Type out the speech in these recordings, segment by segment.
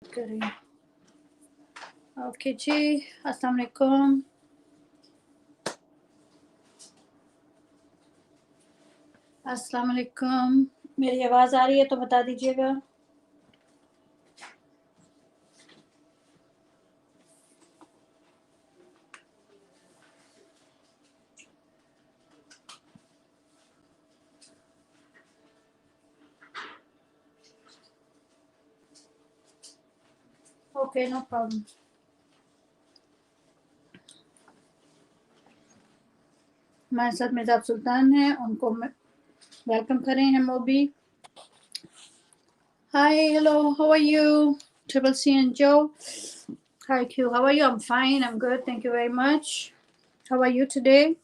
करें. ओके जी, अस्सलाम वालेकुम. अस्सलाम वालेकुम. मेरी आवाज़ आ रही है तो बता दीजिएगा. Okay, no problem. हमारे साथ मेहताब सुल्तान है, उनको वेलकम करें. हैं Mobi. Hi, hello, how are you? Triple C and Jo. Hi Q, how are you? I'm fine, I'm good, thank you very much. How are you today?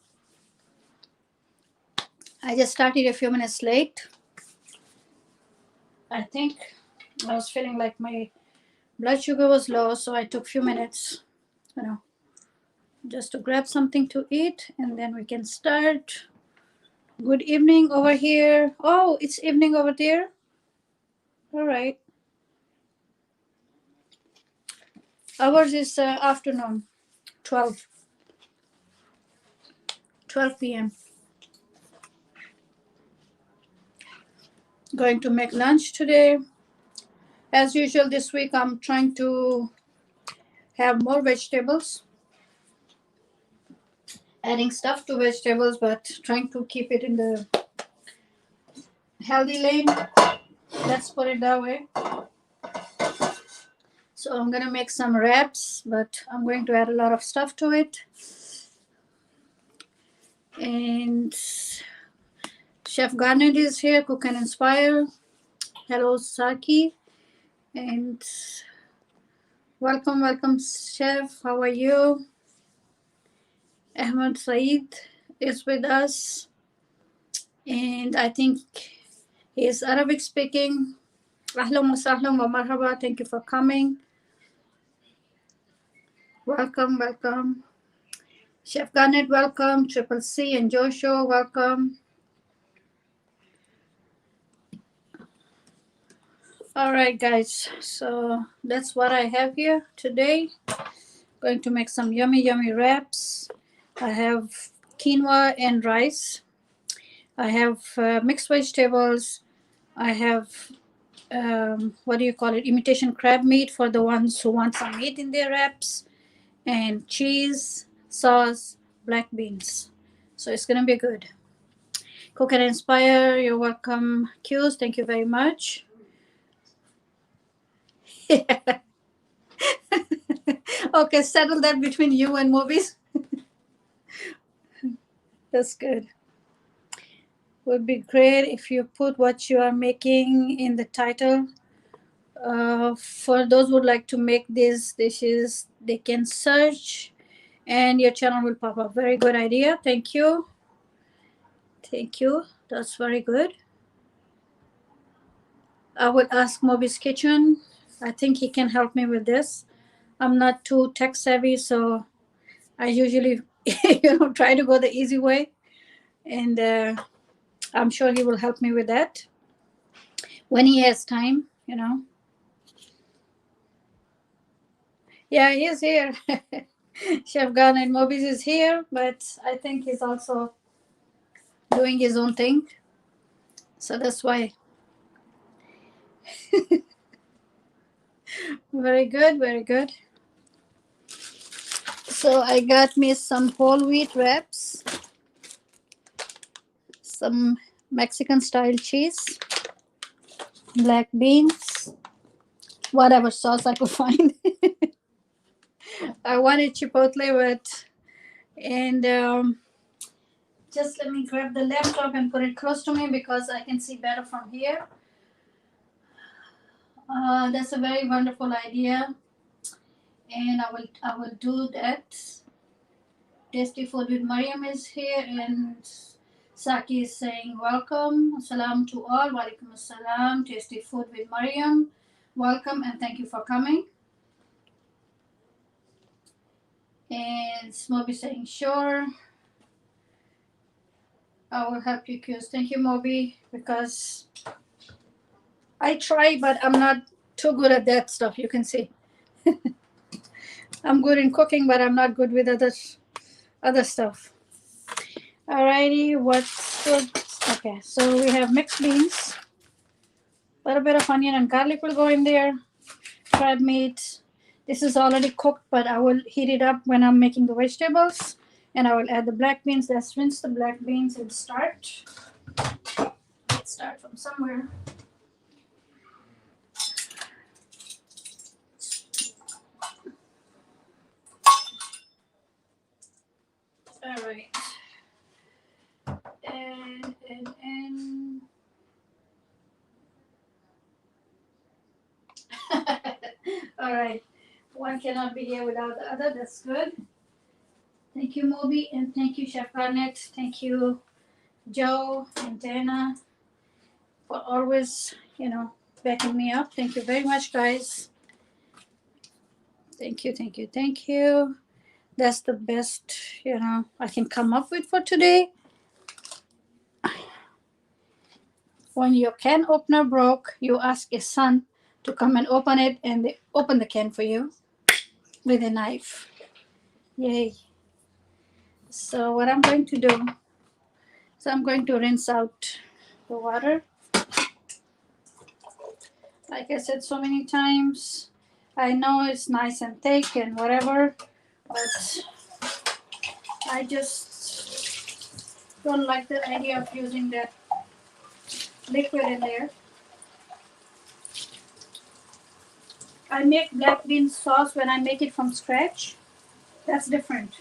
I just started a few minutes late. I think I was feeling like my blood sugar was low, so I took a few minutes, you know, just to grab something to eat, and then we can start. Good evening over here. Oh, it's evening over there. All right. Ours is afternoon, 12 p.m. Going to make lunch today. As usual, this week I'm trying to have more vegetables, adding stuff to vegetables, but trying to keep it in the healthy lane. Let's put it that way. So I'm gonna make some wraps, but I'm going to add a lot of stuff to it. And Chef Garnet is here, Cook and Inspire. Hello, Saki. And welcome, welcome, Chef. How are you? Ahmed Saeed is with us. And I think he is Arabic speaking. Ahlan wa sahlan wa marhaba. Thank you for coming. Welcome, welcome. Chef Garnet, welcome. Triple C and Joshua, welcome. All right, guys. So that's what I have here today. Going to make some yummy, yummy wraps. I have quinoa and rice. I have mixed vegetables. I have what do you call it? Imitation crab meat for the ones who want some meat in their wraps, and cheese, sauce, black beans. So it's gonna be good. Cook and Inspire, you're welcome. Q's, thank you very much. Okay, settle that between you and movies. That's good. Would be great if you put what you are making in the title. For those who would like to make these dishes, they can search and your channel will pop up. Very good idea. Thank you. Thank you. That's very good. I would ask Moby's Kitchen. I think he can help me with this. I'm not too tech savvy, so I usually try to go the easy way. And I'm sure he will help me with that when he has time, Yeah, he's here. Chef Garnet Mobis is here, but I think he's also doing his own thing. So that's why. Very good, very good. So I got me some whole wheat wraps, some Mexican style cheese, black beans, whatever sauce I could find. I wanted chipotle, and just let me grab the laptop and put it close to me because I can see better from here. That's a very wonderful idea, and I will do that. Tasty Food with Mariam is here, and Saki is saying welcome. Assalam to all. Walaikum assalam. Tasty Food with Mariam. Welcome and thank you for coming. And Moby saying sure. I will help you, Qs. Thank you, Moby, because I try, but I'm not too good at that stuff, you can see. I'm good in cooking, but I'm not good with other stuff. Alrighty, what's good? Okay, so we have mixed beans. A little bit of onion and garlic will go in there. Crab meat. This is already cooked, but I will heat it up when I'm making the vegetables. And I will add the black beans. Let's rinse the black beans and start. Let's start from somewhere. All right. And all right. One cannot be here without the other. That's good. Thank you, Moby, and thank you, Chef Garnett. Thank you, Joe and Dana, for always, backing me up. Thank you very much, guys. Thank you, thank you, thank you. That's the best, I can come up with for today. When your can opener broke, you ask a son to come and open it, and they open the can for you with a knife. Yay. So what I'm going to do, I'm going to rinse out the water. Like I said so many times, I know it's nice and thick and whatever, but I just don't like the idea of using that liquid in there. I make black bean sauce when I make it from scratch. That's different.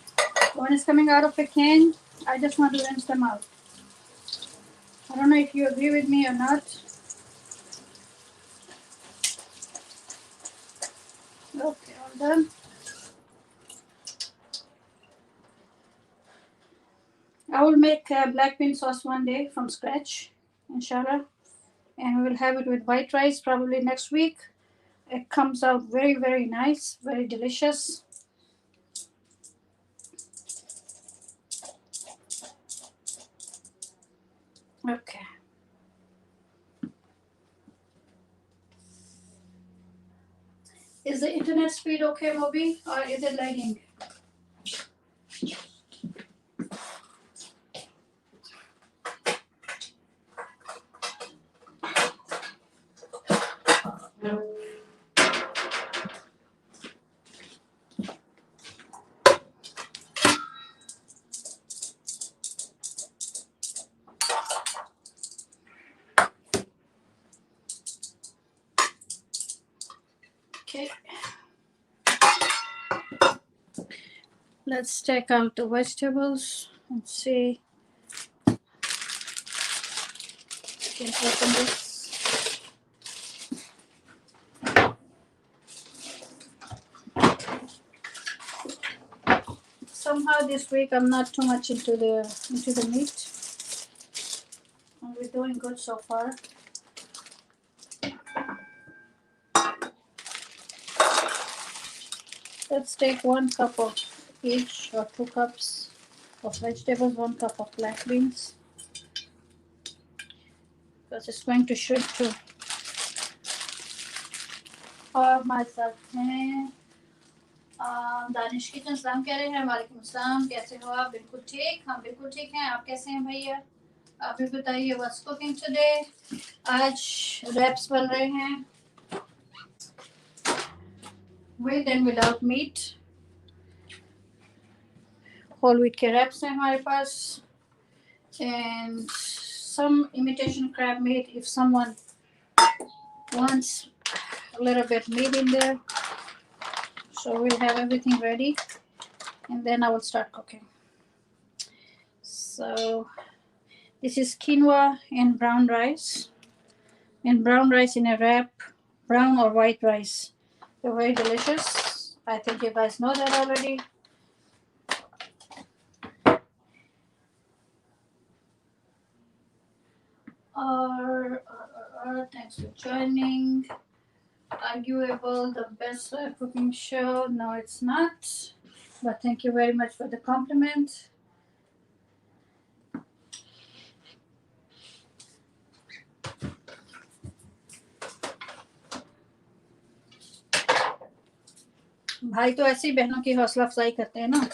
When it's coming out of a can, I just want to rinse them out. I don't know if you agree with me or not. Okay, all done. I will make black bean sauce one day from scratch, inshallah. And we will have it with white rice probably next week. It comes out very, very nice, very delicious. Okay. Is the internet speed okay, Moby, or is it lagging? Okay. Let's take out the vegetables and see. Can open this. Somehow this week I'm not too much into the meat. And we're doing good so far. Let's take 1 cup of each, or 2 cups of vegetables, 1 cup of black beans, because it's going to shoot too. और हमारे साथ हैं Danish kitchen. सलाम कह रहे हैं। वालेकुम अस्सलाम, कैसे हो आप? बिल्कुल ठीक, हम बिल्कुल ठीक हैं। आप कैसे हैं भैया? आप भी बताइए। What's cooking today? आज रैप्स बन रहे हैं with and without meat. Whole wheat के रैप्स हैं हमारे पास, and some imitation crab meat if someone wants a little bit meat in there. So we'll have everything ready, and then I will start cooking. So this is quinoa and brown rice, and brown rice in a wrap, brown or white rice. They're very delicious. I think you guys know that already. Thanks for joining. Arguable, the best cooking show. No, it's not. But thank you very much for the compliment. भाई तो ऐसी बहनों की हौसला अफजाई करते हैं ना.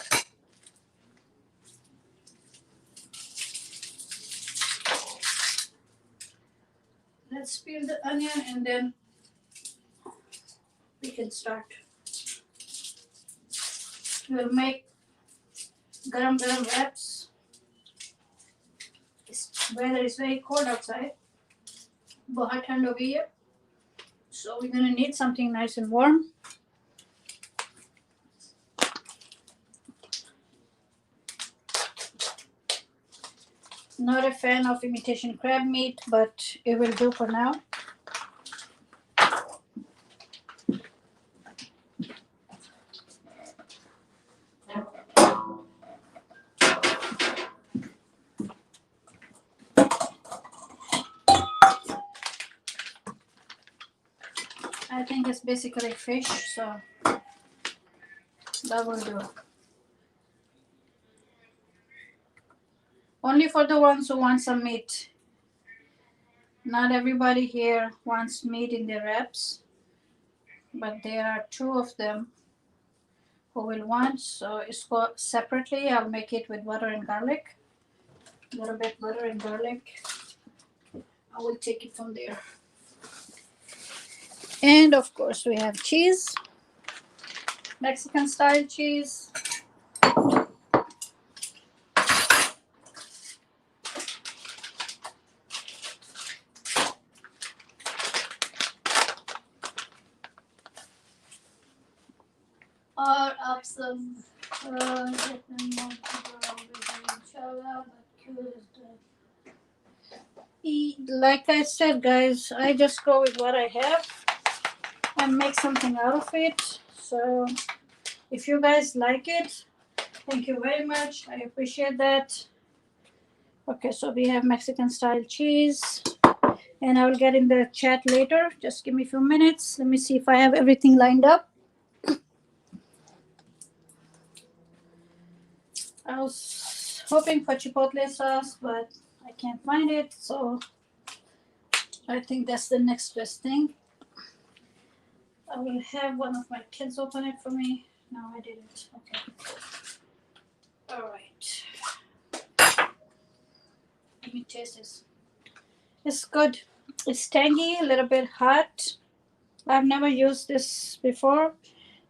Let's peel the onion and then we can start. We'll make garam wraps. Weather is very cold outside. बहुत ठंड हो गई है. So we're gonna need something nice and warm. Not a fan of imitation crab meat, but it will do for now. I think it's basically fish, so that will do. Only for the ones who want some meat. Not everybody here wants meat in their wraps, but there are 2 of them who will want. So it's separately. I'll make it with butter and garlic. A little bit butter and garlic. I will take it from there. And of course we have cheese, Mexican style cheese. Or up some like I said, guys, I just go with what I have and make something out of it. So if you guys like it, thank you very much. I appreciate that. Okay, so we have Mexican style cheese, and I will get in the chat later. Just give me a few minutes. Let me see if I have everything lined up. I was hoping for chipotle sauce, but I can't find it, so I think that's the next best thing. I will have one of my kids open it for me. No, I didn't. Okay. All right. Let me taste this. It's good. It's tangy, a little bit hot. I've never used this before.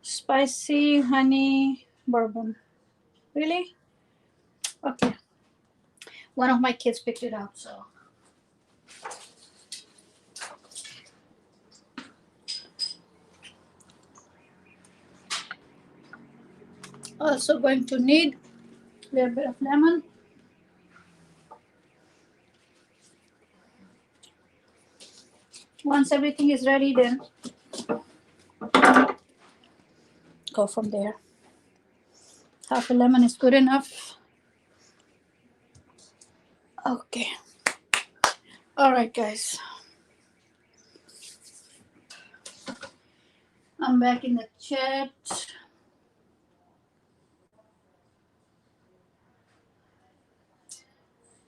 Spicy honey bourbon. Really? Okay. One of my kids picked it up, so. Also going to need a little bit of lemon. Once everything is ready, then go from there. Half a lemon is good enough. Okay. All right, guys. I'm back in the chat.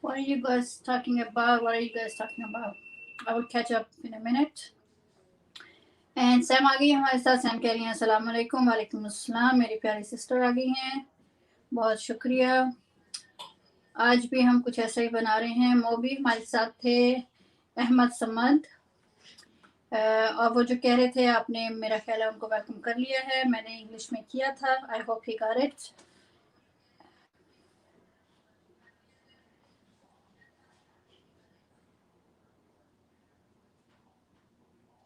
What are you guys talking about? What are you guys talking about? I will catch up in a minute. And Sam आ गई है हमारे साथ. Sam कह रही हैं अस्सलाम वालेकुम. वालेकुम अस्सलाम. मेरी प्यारी सिस्टर आ गई हैं. बहुत शुक्रिया. आज भी हम कुछ ऐसा ही बना रहे हैं. वो भी हमारे साथ थे अहमद समद. और वो जो कह रहे थे आपने मेरा ख्याल है उनको वेलकम कर लिया है. मैंने इंग्लिश में किया था. I hope he got it.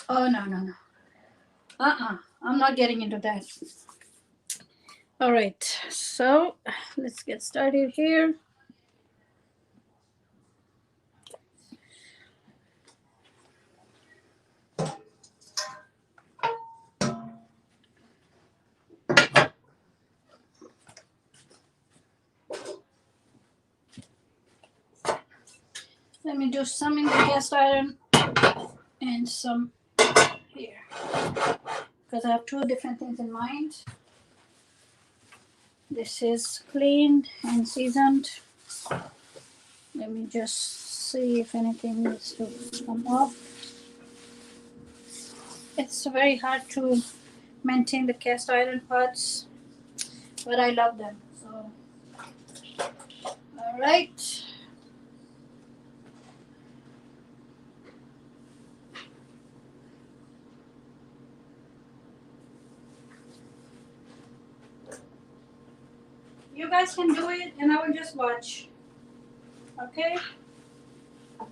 Oh, no. I'm not getting into that. All right, so let's get started here. Let me do some in the cast iron and some here, because I have 2 different things in mind. This is cleaned and seasoned. Let me just see if anything needs to come off. It's very hard to maintain the cast iron pots, but I love them. So, all right. You guys can do it, and I will just watch. Okay?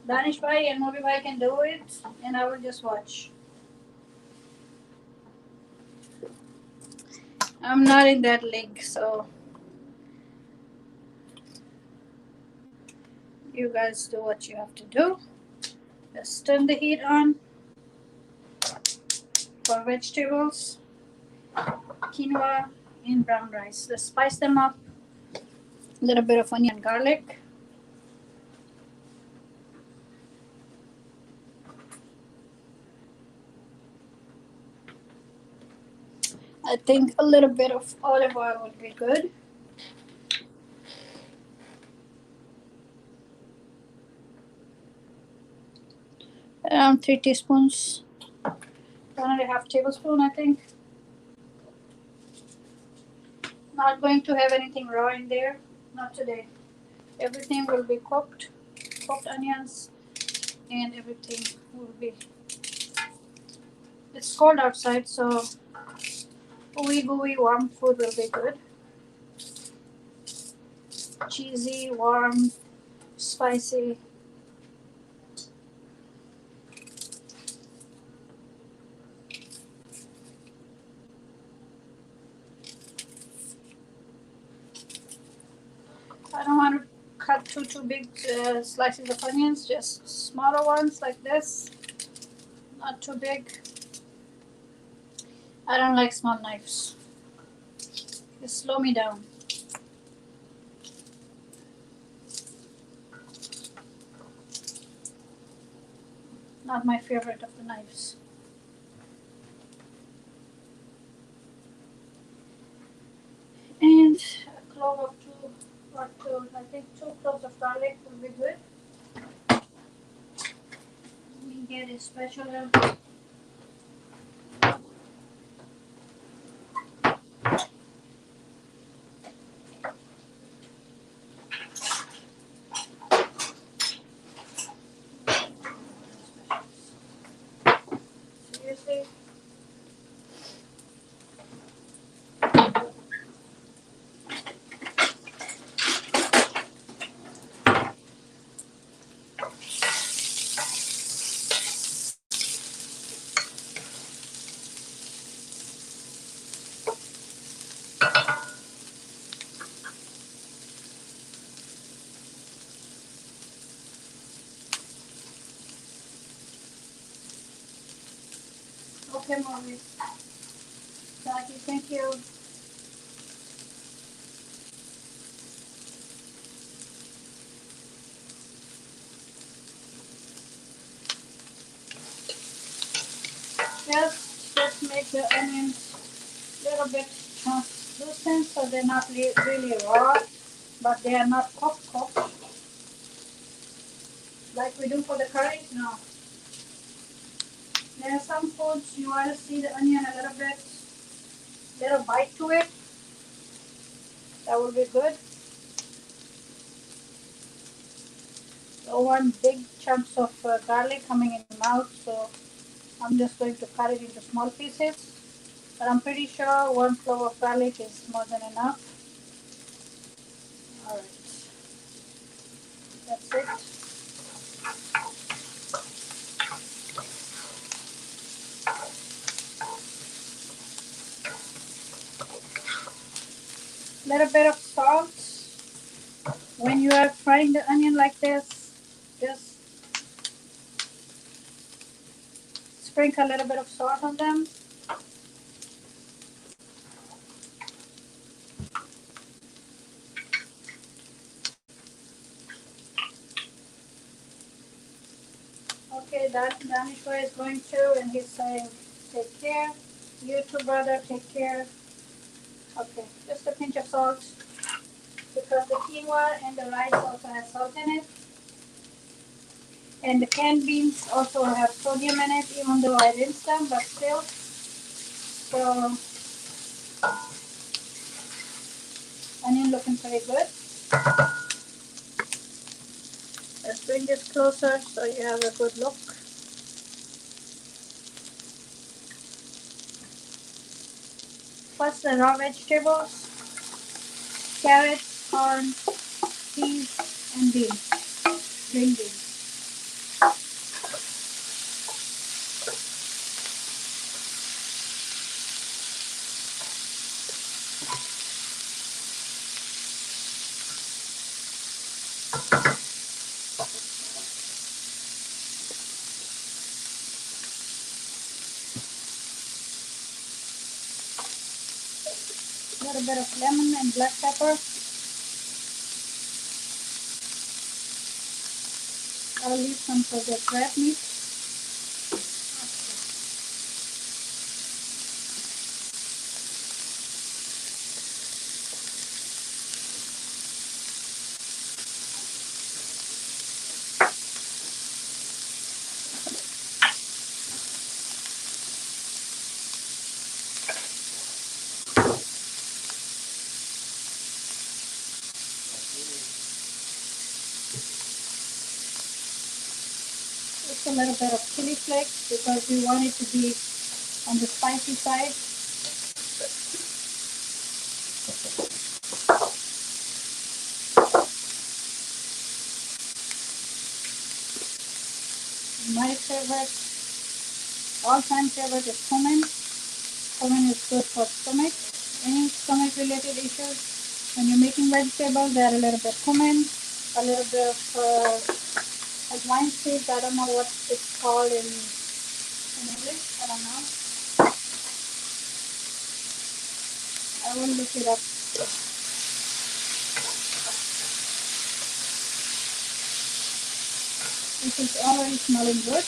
Danish Bhai and Mobi Bhai can do it, and I will just watch. I'm not in that league, so you guys do what you have to do. Just turn the heat on for vegetables, quinoa, and brown rice. Let's spice them up. A little bit of onion garlic. I think a little bit of olive oil would be good. Around 3 teaspoons. 1.5 tablespoon, I think. Not going to have anything raw in there. Not today. Everything will be cooked. Cooked onions and everything will be. It's cold outside, so gooey warm food will be good. Cheesy, warm, spicy. I don't want to cut too big slices of onions, just smaller ones like this. Not too big. I don't like small knives. They slow me down. Not my favorite of the knives. And a clove of I think 2 cloves of garlic will be good. We get a spatula. Seriously. Okay, Maurice. Thank you. Just make the onions a little bit translucent so they're not really raw, but they are not cooked like we do for the curries. No. There are some foods you want to see the onion a little bite to it. That will be good. Don't want big chunks of garlic coming in the mouth, so I'm just going to cut it into small pieces. But I'm pretty sure 1 clove of garlic is more than enough. Alright. That's it. Little bit of salt. When you are frying the onion like this, just sprinkle a little bit of salt on them. Okay, Danishwa is going to, and he's saying, take care. You too, brother, take care. Okay, just a pinch of salt because the quinoa and the rice also has salt in it. And the canned beans also have sodium in it, even though I rinsed them, but still. So onion looking pretty good. Let's bring this closer so you have a good look. First the raw vegetables, carrots, corn, peas, and beans, green beans. A little bit of lemon and black pepper. I'll leave some for the crab meat. Just a little bit of chili flakes because we want it to be on the spicy side. My favorite, all-time favorite is cumin. Cumin is good for stomach. Any stomach related issues, when you're making vegetables, add a little bit cumin, a little bit of like wine seeds. I don't know what it's called in English. I don't know. I will look it up. This is already smelling good.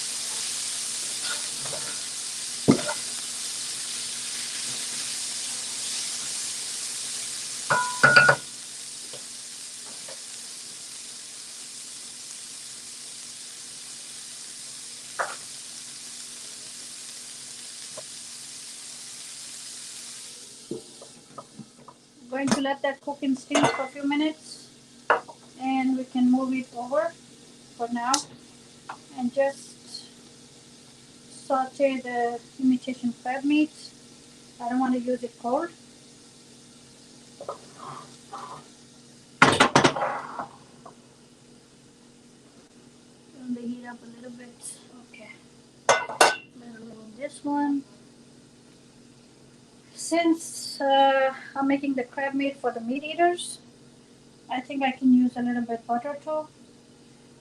I'm going to let that cook in steam for a few minutes, and we can move it over for now and just saute the imitation crab meat. I don't want to use it cold. Turn the heat up a little bit. Okay. Then remove this one. Since I'm making the crab meat for the meat eaters, I think I can use a little bit butter too,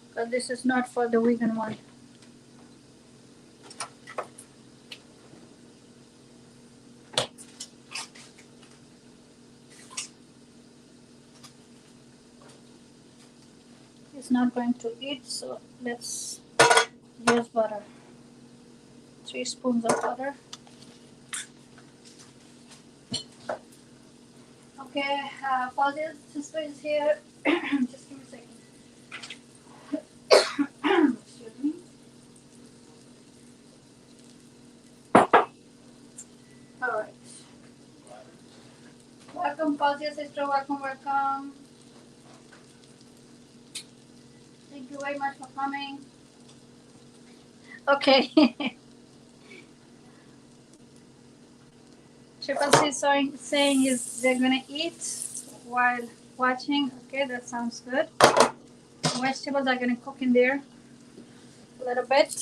because this is not for the vegan one. It's not going to eat, so let's use butter. 3 spoons of butter. Okay, Fauzia's sister is here. Just give me a second. Excuse me. Alright. Welcome, Fauzia's sister. Welcome, welcome. Thank you very much for coming. Okay. Triple C saying is they're gonna eat while watching. Okay, that sounds good. Vegetables are gonna cook in there a little bit.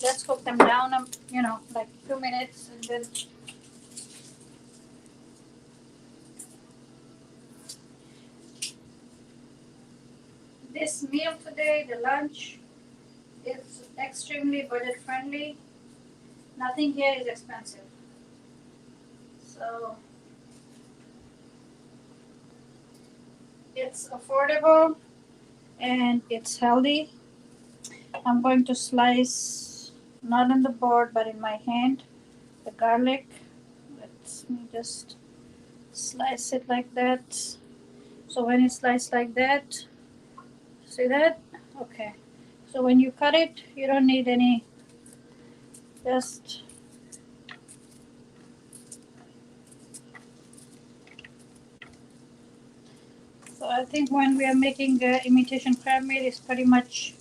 Let's cook them down, like 2 minutes, and then this meal today, the lunch, is extremely budget friendly. Nothing here is expensive. So it's affordable and it's healthy. I'm going to slice, not on the board, but in my hand, the garlic. Let me just slice it like that. So when it's sliced like that, see that? Okay. So when you cut it, you don't need any, just So I think when we are making imitation crab meat, it's pretty much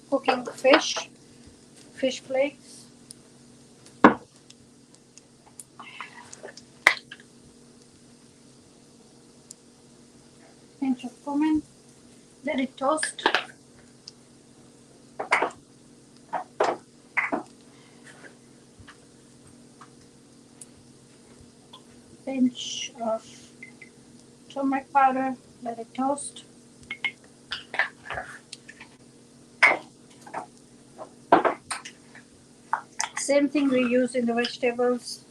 cooking fish flakes. Pinch of cumin. Let it toast. Pinch of turmeric powder. Let it toast. Same thing we use in the vegetables.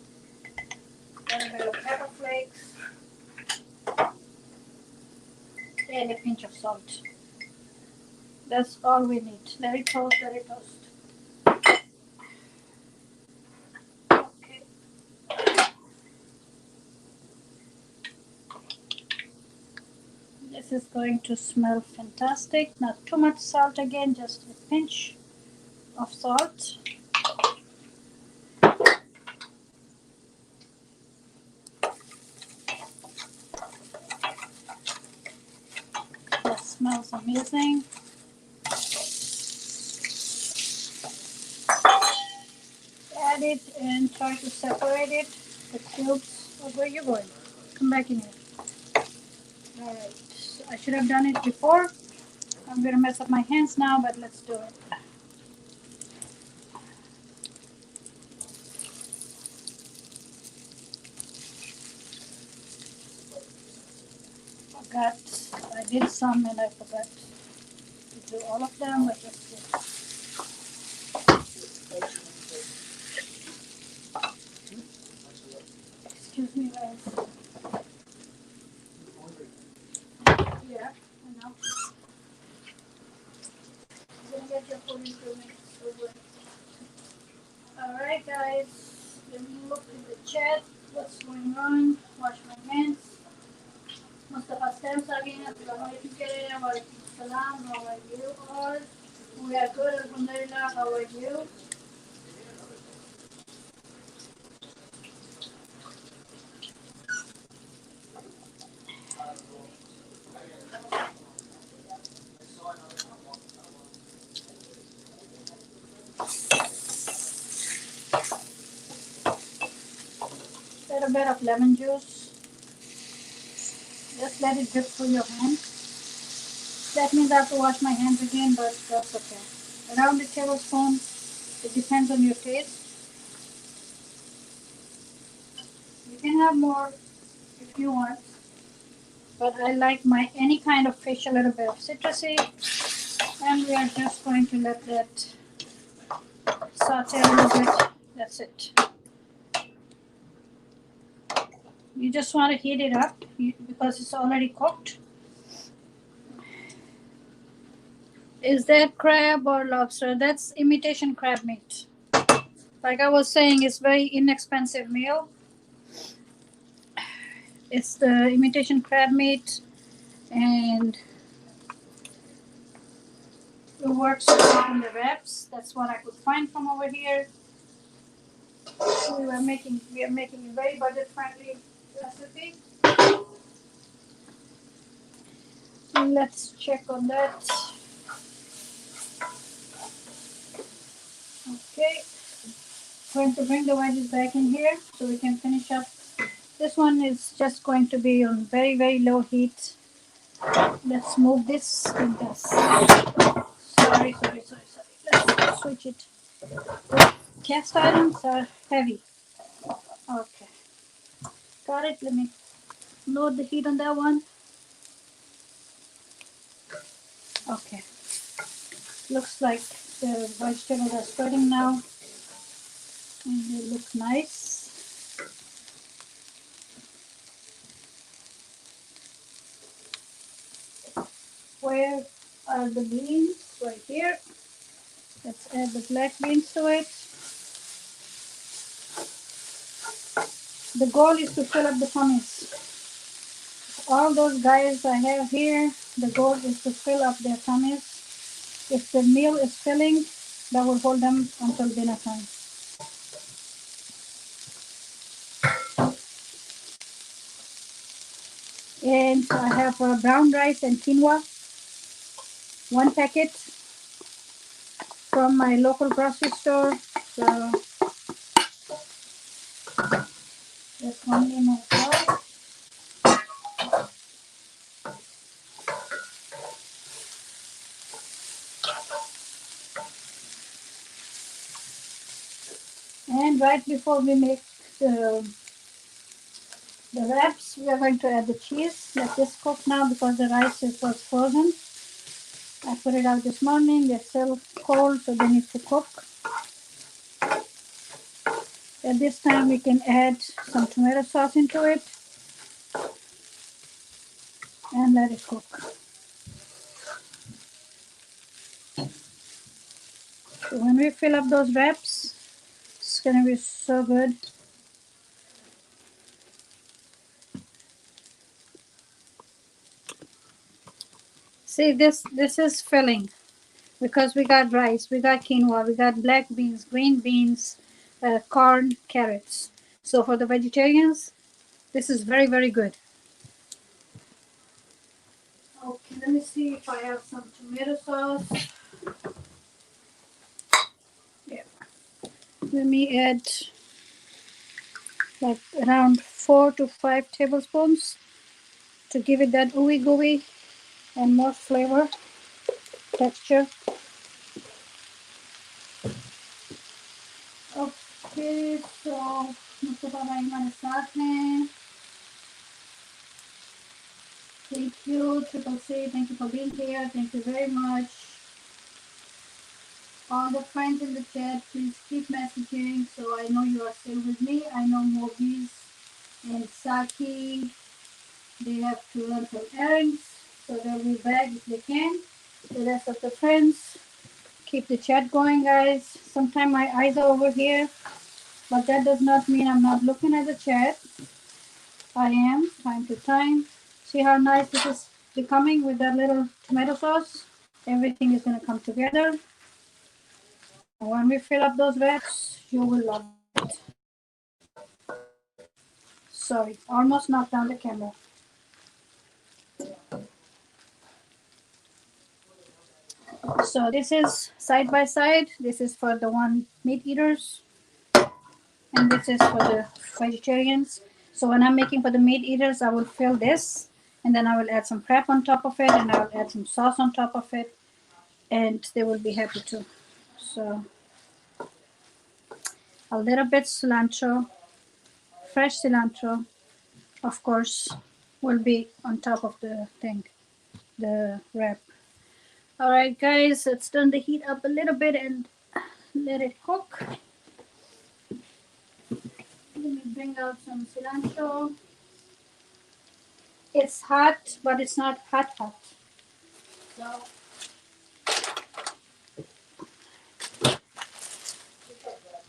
A little bit of pepper flakes and a pinch of salt. That's all we need. Let it toast, let it toast. Okay. This is going to smell fantastic. Not too much salt again, just a pinch of salt. That smells amazing. Add it and try to separate it, the cubes. Oh, where are you going? Come back in here. Alright, I should have done it before. I'm going to mess up my hands now, but let's do it. I did some and I forgot to do all of them, but let's do it. Excuse me, guys. Yeah, I know. I'm gonna get your food in 2 minutes. Alright, guys. Let me look in the chat. What's going on? Wash my hands. Mustafa Stem again. Assalamualaikum. Walaikum salam. How are you all? We are good, alhamdulillah. How are you? A little bit of lemon juice. Just let it drip through your hand. That means I have to wash my hands again, but that's okay. Around a tablespoon. It depends on your taste. You can have more if you want, but I like my any kind of fish a little bit of citrusy, and we are just going to let that saute a little bit. That's it. You just want to heat it up because it's already cooked. Is that crab or lobster? That's imitation crab meat. Like I was saying, it's very inexpensive meal. It's the imitation crab meat, and it works on the wraps. That's what I could find from over here. We are making a very budget friendly recipe. Let's check on that. Okay, going to bring the veggies back in here so we can finish up. This one is just going to be on very, very low heat. Let's move this in this. Sorry. Let's switch it. Cast items are heavy. Okay. Got it. Let me load the heat on that one. Okay. Looks like the vegetables are spreading now. And they look nice. Where are the beans? Right here. Let's add the black beans to it. The goal is to fill up the tummies. All those guys I have here, the goal is to fill up their tummies. If the meal is filling, that will hold them until dinner time. And I have brown rice and quinoa, 1 packet from my local grocery store. So that's one in my bowl. And right before we make the wraps, we are going to add the cheese. Let this cook now because the rice was frozen. I put it out this morning. They're still cold, so they need to cook. At this time, we can add some tomato sauce into it and let it cook. So when we fill up those wraps, it's gonna be so good. See, this is filling because we got rice, we got quinoa, we got black beans, green beans, corn, carrots. So for the vegetarians, this is very, very good. Okay, let me see if I have some tomato sauce. Yeah. Let me add like around 4 to 5 tablespoons to give it that ooey gooey and more flavor, texture. Okay, so मुझको पता है हमारे साथ हैं. Thank you, Triple C. Thank you for being here. Thank you very much. All the friends in the chat, please keep messaging so I know you are still with me. I know Mobi's and Saki, they have to run some errands, so they'll be back if they can. The rest of the friends, keep the chat going, guys. Sometimes my eyes are over here, but that does not mean I'm not looking at the chat. I am, time to time. See how nice this is becoming with that little tomato sauce? Everything is going to come together. When we fill up those wraps, you will love it. Sorry, almost knocked down the camera. So this is side by side. This is for the one meat eaters, and this is for the vegetarians. So when I'm making for the meat eaters, I will fill this, and then I will add some crab on top of it, and I will add some sauce on top of it, and they will be happy too. So a little bit cilantro, fresh cilantro, of course, will be on top of the thing, the wrap. All right, guys, let's turn the heat up a little bit and let it cook. Let me bring out some cilantro. It's hot, but it's not hot. So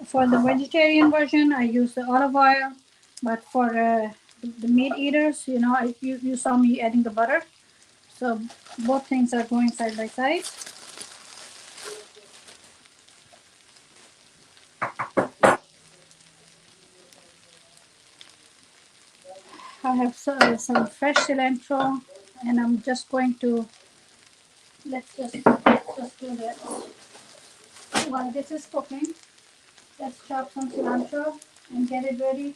for the vegetarian version, I use the olive oil, but for the meat eaters, you know, you saw me adding the butter. So both things are going side by side. I have some fresh cilantro, and I'm just going to let's just do that while this is cooking. Let's chop some cilantro and get it ready.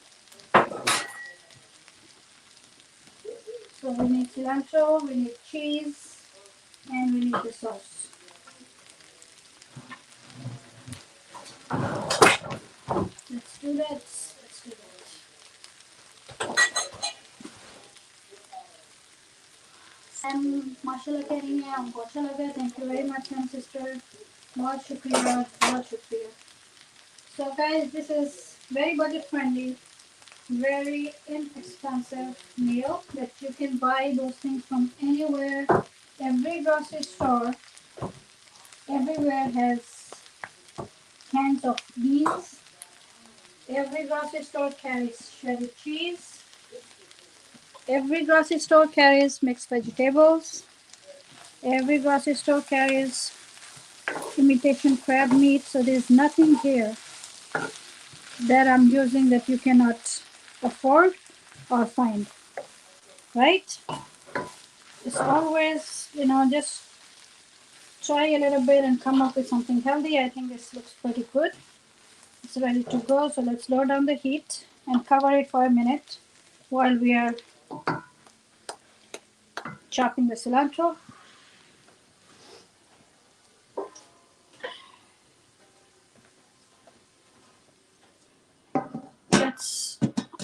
So we need cilantro, we need cheese, and we need the sauce. Let's do that. Let's do that. Sam, mashallah कह रही हैं, हमको अच्छा लगा. Thank you very much, my sister. बहुत शुक्रिया, बहुत शुक्रिया. So guys, this is very budget friendly, very inexpensive meal that you can buy those things from anywhere. Every grocery store, everywhere has cans of beans. Every grocery store carries shredded cheese. Every grocery store carries mixed vegetables. Every grocery store carries imitation crab meat. So there's nothing here that I'm using that you cannot afford or find. right? It's always, just try a little bit and come up with something healthy. I think this looks pretty good. It's ready to go. So let's lower down the heat and cover it for a minute while we are chopping the cilantro.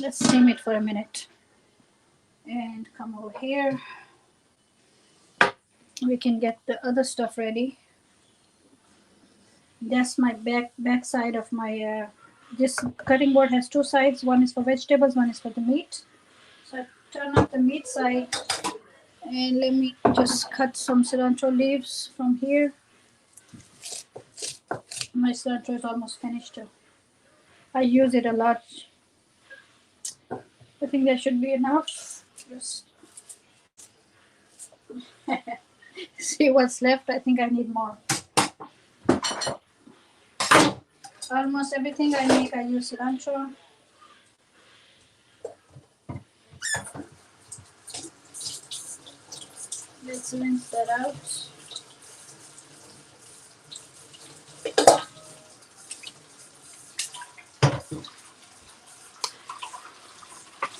Let's steam it for a minute and come over here. We can get the other stuff ready. That's my back side of my this cutting board has two sides. One is for vegetables, one is for the meat. So I turn up the meat side and let me just cut some cilantro leaves from here. My cilantro is almost finished too. I use it a lot. I think that should be enough. Just see what's left. I think I need more. Almost everything I make, I use cilantro. Let's rinse that out.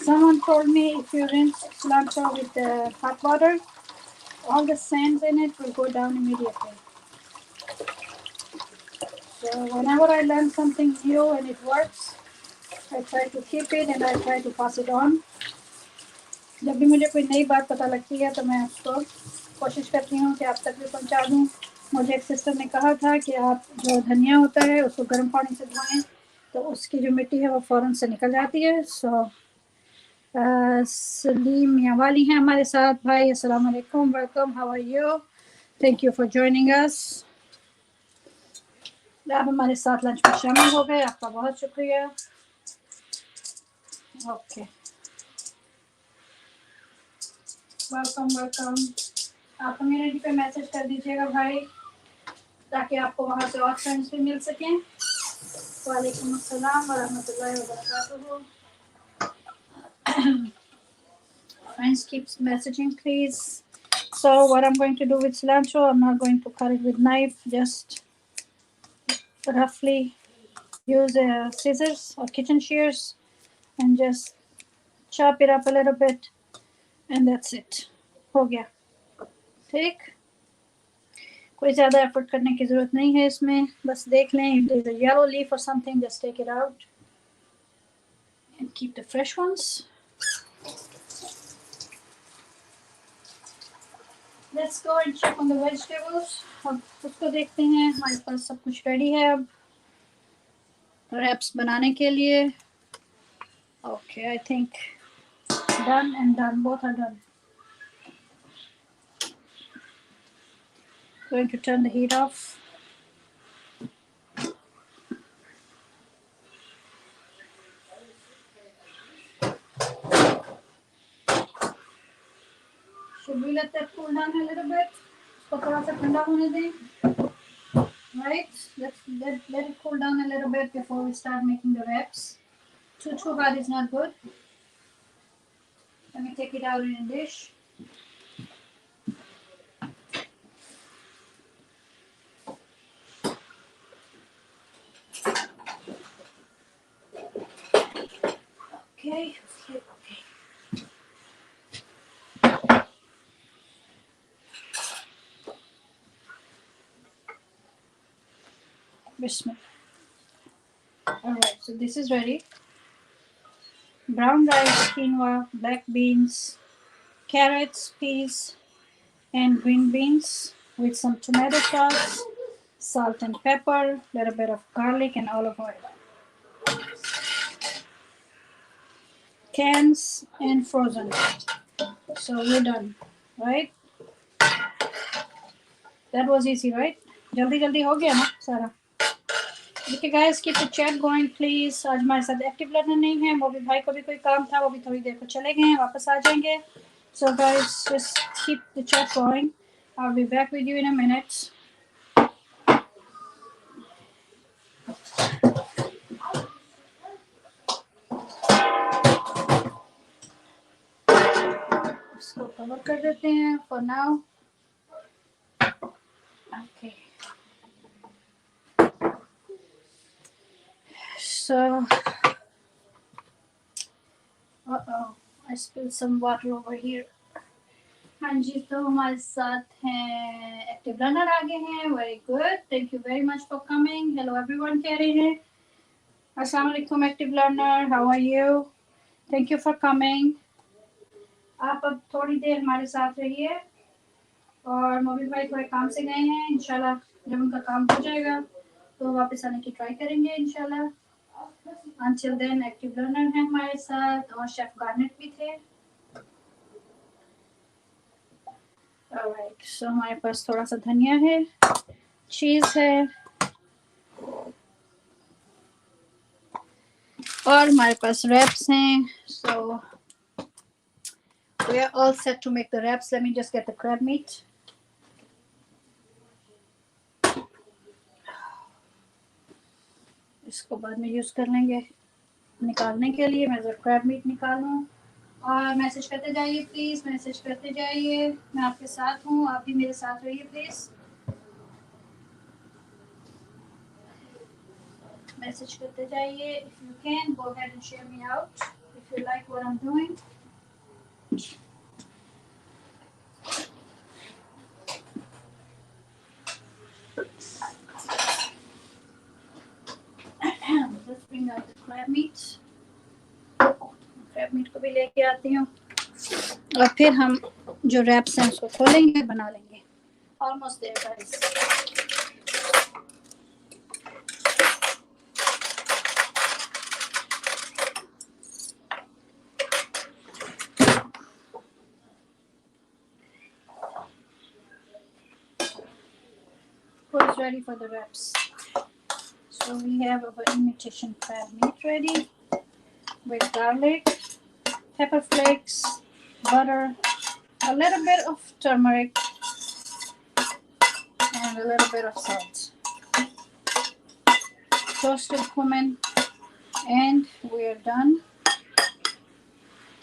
Someone told me if you rinse cilantro with the hot water, all the sands in it will go down immediately. So whenever I learn something new and it works, I try to keep it and I try to pass it on. जब भी मुझे कोई नई बात पता लगती है तो मैं उसको कोशिश करती हूँ कि आप तक भी पहुँचा दूँ. मुझे एक सिस्टर ने कहा था कि आप जो धनिया होता है उसको गर्म पानी से धोएं तो उसकी जो मिट्टी है वो फ़ौरन से निकल जाती है. सो सलीम यावाली हैं हमारे साथ. भाई अस्सलाम वालेकुम, welcome, how are you, thank you for joining us. आप हमारे साथ लंच में शामिल हो गए, आपका बहुत शुक्रिया. Okay, welcome welcome. आप कम्युनिटी पे मैसेज कर दीजिएगा भाई ताकि आपको वहाँ से और फ्रेंड्स भी मिल सकें. वालेकुम अस्सलाम वरहमतुल्लाहि वबरकातुहू. Friends, keep messaging please. So what I'm going to do with cilantro, I'm not going to cut it with knife, just roughly use scissors or kitchen shears and just chop it up a little bit and that's it. हो गया. ठीक, कोई ज़्यादा effort करने की ज़रूरत नहीं है इसमें. बस देख लें, if there's a yellow leaf or something, just take it out and keep the fresh ones. Let's go and check on the vegetables. अब उसको देखते हैं. हमारे पास सब कुछ रेडी है अब wraps बनाने के लिए. Okay, I think done and done. Both are done. Going to turn the heat off. Should we let that cool down a little bit? इसको थोड़ा सा ठंडा होने दें. Right? Let it cool down a little bit before we start making the wraps. Too hot is not good. Let me take it out in a dish. Okay. Bismillah. Alright, so this is ready. Brown rice, quinoa, black beans, carrots, peas, and green beans with some tomato sauce, salt and pepper, a little bit of garlic and olive oil. Cans and frozen. So we're done, right? That was easy, right? जल्दी जल्दी हो गया ना सारा. Okay guys, keep the chat going please. आज हमारे साथ active learner नहीं है. मोबी भाई को भी कोई काम था, वो भी थोड़ी देर को चले गए हैं, वापस आ जाएंगे. So guys, just keep the chat going. I'll be back with you in a minute. Cover कर देते हैं for now. Okay. So, I spilled some water over here. हाँ जी, तो हमारे साथ हैं एक्टिव लर्नर आ गए हैं. Very good, thank you very much for coming. Hello everyone कह रहे हैं. अस्सलाम वालेकुम active learner, how are you? Thank you for coming. आप अब थोड़ी देर हमारे साथ रहिए और मोबिल भाई थोड़े काम से गए हैं. इंशाल्लाह जब उनका काम हो जाएगा तो वापस आने की ट्राई करेंगे इंशाल्लाह. Until then एक्टिव लर्नर है हमारे साथ और शेफ गार्नेट भी थे. Alright, so हमारे पास थोड़ा सा धनिया है, चीज है और हमारे पास wraps हैं. So we are all set to make the wraps. Let me just get the crab meat. इसको बाद में यूज कर लेंगे. निकालने के लिए मैं जरा crab meat निकालूं. और मैसेज करते जाइए प्लीज, मैसेज करते जाइए. मैं आपके साथ हूँ, आप भी मेरे साथ रहिए प्लीज. मैसेज करते जाइए. If you can, go ahead and share me out if you like what I'm doing. Let's bring out the crab meat. crab meat को भी लेके आती हूँ और फिर हम जो रैप्स हैं उसको खोलेंगे, बना लेंगे. Almost there guys. Who's ready for the wraps? So we have our imitation crab meat ready with garlic, pepper flakes, butter, a little bit of turmeric, and a little bit of salt, toasted cumin, and we are done.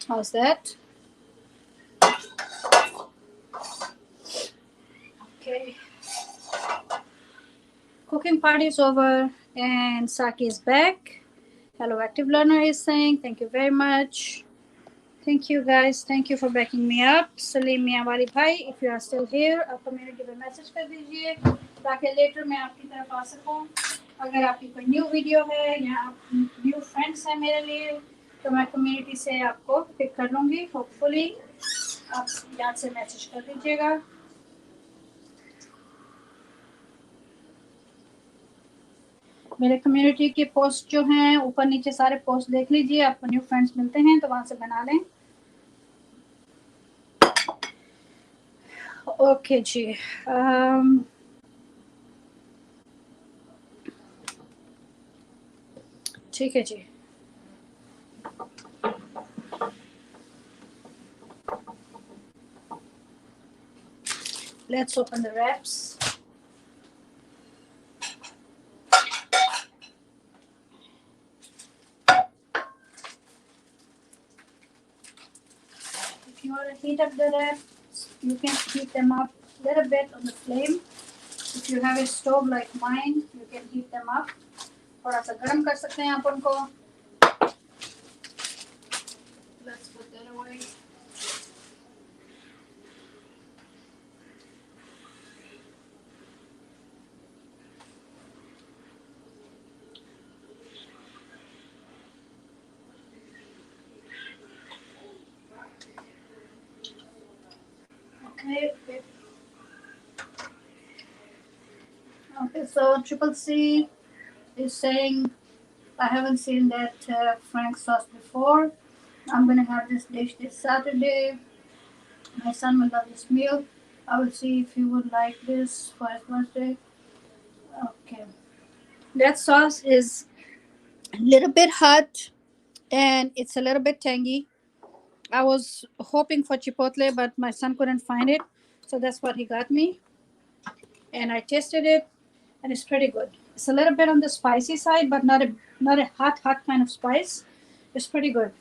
How's that? Okay. Cooking party is over and Saki is back. Hello active learner is saying thank you very much. Thank you guys, thank you for backing me up. Salim Miyawari bhai, if you are still here, आप community पे message कर दीजिए ताकि later मैं आपकी तरफ आ सकूं. अगर आपकी कोई न्यू वीडियो है या आप न्यू फ्रेंड्स हैं मेरे लिए तो मैं कम्युनिटी से आपको पिक कर लूँगी. होपफुली आप याद से मैसेज कर दीजिएगा. मेरे कम्युनिटी के पोस्ट जो हैं ऊपर नीचे सारे पोस्ट देख लीजिए. आपको न्यू फ्रेंड्स मिलते हैं तो वहां से बना लें. ओके जी. ठीक है जी. Let's open the wraps. If you want to heat up the wraps, you can heat them up a little bit on the flame. If you have a stove like mine, you can heat them up. थोड़ा सा गर्म कर सकते हैं आप उनको. Let's put that away. Okay, so Triple C is saying, I haven't seen that Frank sauce before. I'm going to have this dish this Saturday. My son will love this meal. I will see if he would like this for his birthday. Okay. That sauce is a little bit hot and it's a little bit tangy. I was hoping for chipotle, but my son couldn't find it. So that's what he got me. And I tasted it and it's pretty good. It's a little bit on the spicy side, but not a hot kind of spice. It's pretty good.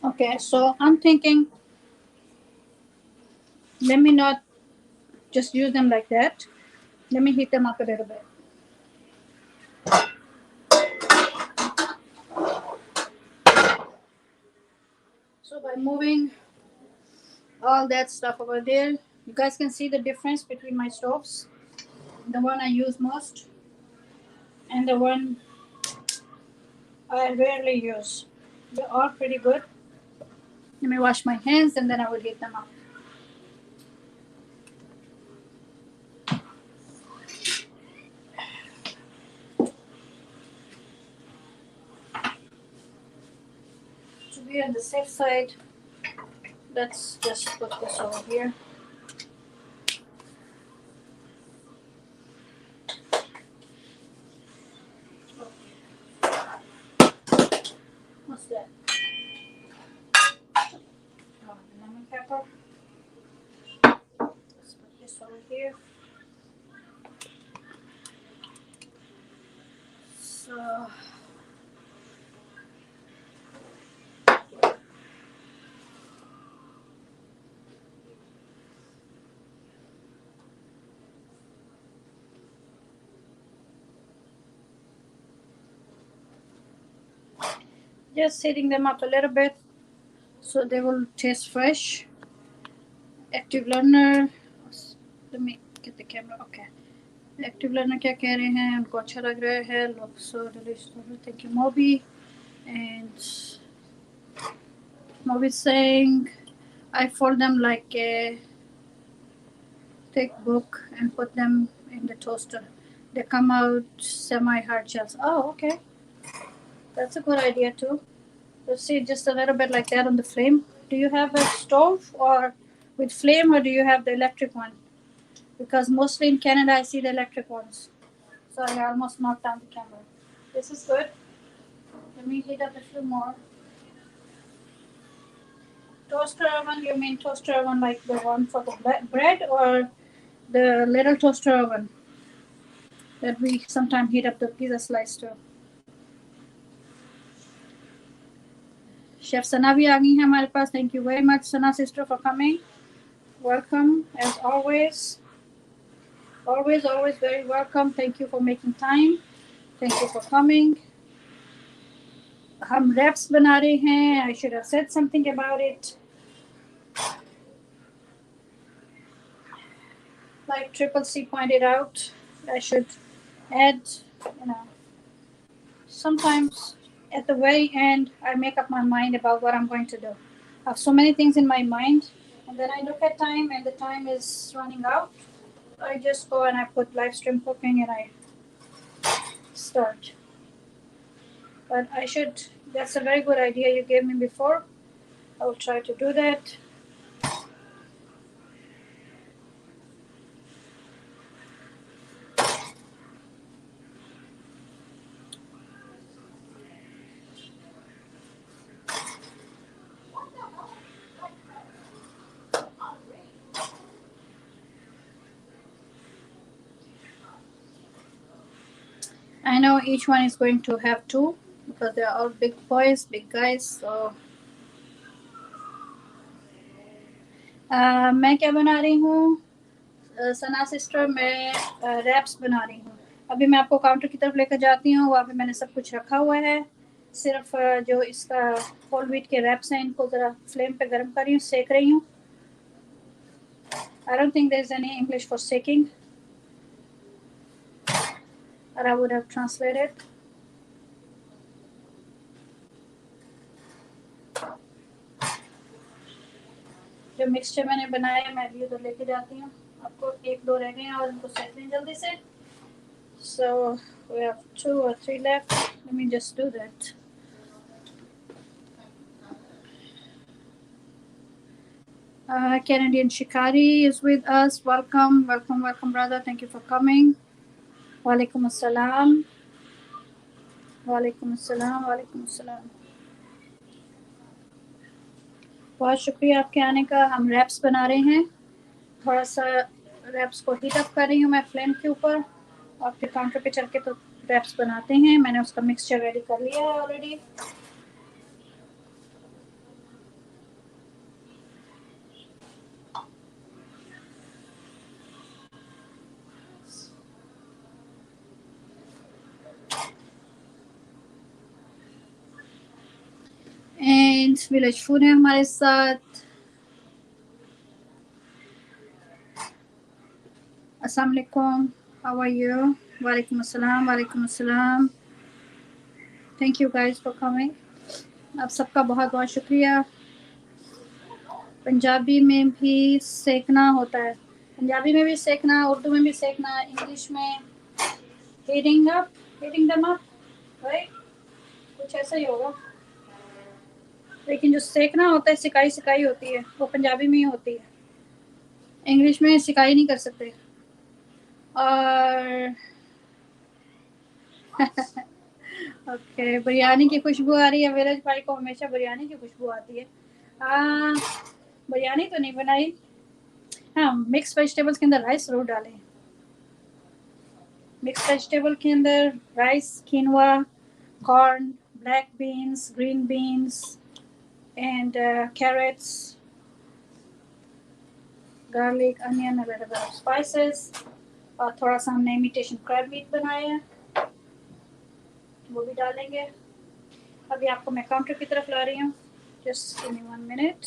Okay, so I'm thinking, let me not just use them like that. Let me heat them up a little bit. So by moving all that stuff over there, you guys can see the difference between my stoves. The one I use most and the one I rarely use. They're all pretty good. Let me wash my hands and then I will heat them up. To be on the safe side, let's just put this over here. What's that? Oh, lemon pepper. Let's put this over here. So just heating them up a little bit so they will taste fresh. Active learner. Let me get the camera. Okay. Active learner क्या कह रहे हैं उनको अच्छा लग रहा है लोग सो thank you Moby and Moby saying I fold them like a thick book and put them in the toaster. They come out semi-hard shells. Oh, okay. That's a good idea too. Let's see, just a little bit like that on the flame. Do you have a stove or with flame or do you have the electric one? Because mostly in Canada I see the electric ones. Sorry, I almost knocked down the camera. This is good. Let me heat up a few more. Toaster oven, you mean toaster oven like the one for the bread or the little toaster oven that we sometimes heat up the pizza slice to? Chef Sana भी आ गई है हमारे पास. Thank you very much, Sana sister, for coming. Welcome as always. Always, always very welcome. Thank you for making time. Thank you for coming. हम wraps बना रहे हैं. I should have said something about it. Like Triple C pointed out, I should add, sometimes at the very end, I make up my mind about what I'm going to do. I have so many things in my mind, and then I look at time, and the time is running out. I just go and I put LiveStream Cooking, and I start. But that's a very good idea you gave me before. I will try to do that. I know each one is going to have two because they're all big boys, big guys. So मैं क्या बना रही हूँ सना sister, मैं raps बना रही हूँ. अभी मैं आपको काउंटर की तरफ लेकर जाती हूँ. वहाँ पे मैंने सब कुछ रखा हुआ है. सिर्फ जो इसका होल व्हीट के रैप्स हैं इनको ज़रा फ्लेम पे गर्म कर रही हूँ, सेक रही हूँ. I don't think there's any English for seking, or I would have translated. जो मिक्सचर मैंने बनाया मैं अभी उधर लेके जाती हूँ. आपको एक दो रह गए हैं और इनको सेक लें जल्दी से. So we have 2 or 3 left. Let me just do that. Canadian Shikari is with us. Welcome, welcome, welcome, brother. Thank you for coming. Walaikum assalam. Walaikum assalam. Walaikum assalam. बहुत शुक्रिया आपके आने का. हम रैप्स बना रहे हैं. थोड़ा सा रैप्स को हीट अप कर रही हूँ मैं फ्लेम के ऊपर और फिर काउंटर पे चल के तो रैप्स बनाते हैं. मैंने उसका मिक्सचर रेडी कर लिया है ऑलरेडी. beans village food है हमारे साथ. अस्सलाम वालेकुम. How are you? वालेकुम अस्सलाम. वालेकुम अस्सलाम. Thank you guys for coming. आप सबका बहुत बहुत शुक्रिया. पंजाबी में भी सेकना होता है. पंजाबी में भी सेकना, उर्दू में भी सेकना, इंग्लिश में heating them up, right? कुछ ऐसा ही होगा. लेकिन जो सेकना होता है, सिकाई सिकाई होती है, वो पंजाबी में ही होती है. इंग्लिश में सिकाई नहीं कर सकते. और ओके, बिरयानी की खुशबू आ रही है. विराज भाई को हमेशा बिरयानी की खुशबू आती है. बिरयानी तो नहीं बनाई. हाँ, मिक्स वेजिटेबल्स के अंदर राइस जरूर डालें. मिक्स वेजिटेबल के अंदर rice, quinoa, corn, black beans, green beans and carrots, garlic, onion, a little bit of spices. और थोड़ा सा हमने इमिटेशन क्रैब मीट बनाया है, वो भी डालेंगे. अभी आपको मैं काउंटर की तरफ ला रही हूँ. Just give me 1 minute.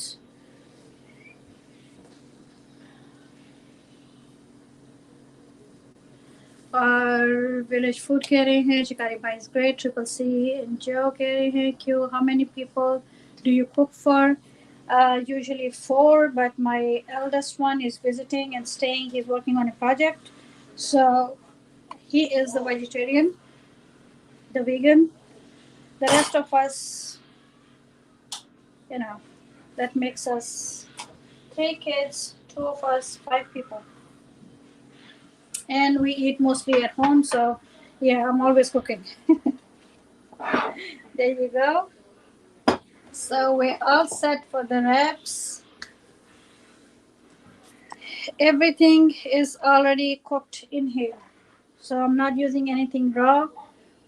और विलेज फूड कह रहे हैं, शिकारी भाई is great. Triple C and जो कह रहे हैं, क्यों, how many people do you cook for? Usually 4, but my eldest one is visiting and staying. He's working on a project, so he is the vegetarian, the vegan. The rest of us, you know, that makes us 3 kids, 2 of us, 5 people. And we eat mostly at home, so yeah, I'm always cooking. There you go. So we're all set for the wraps. Everything is already cooked in here, so I'm not using anything raw.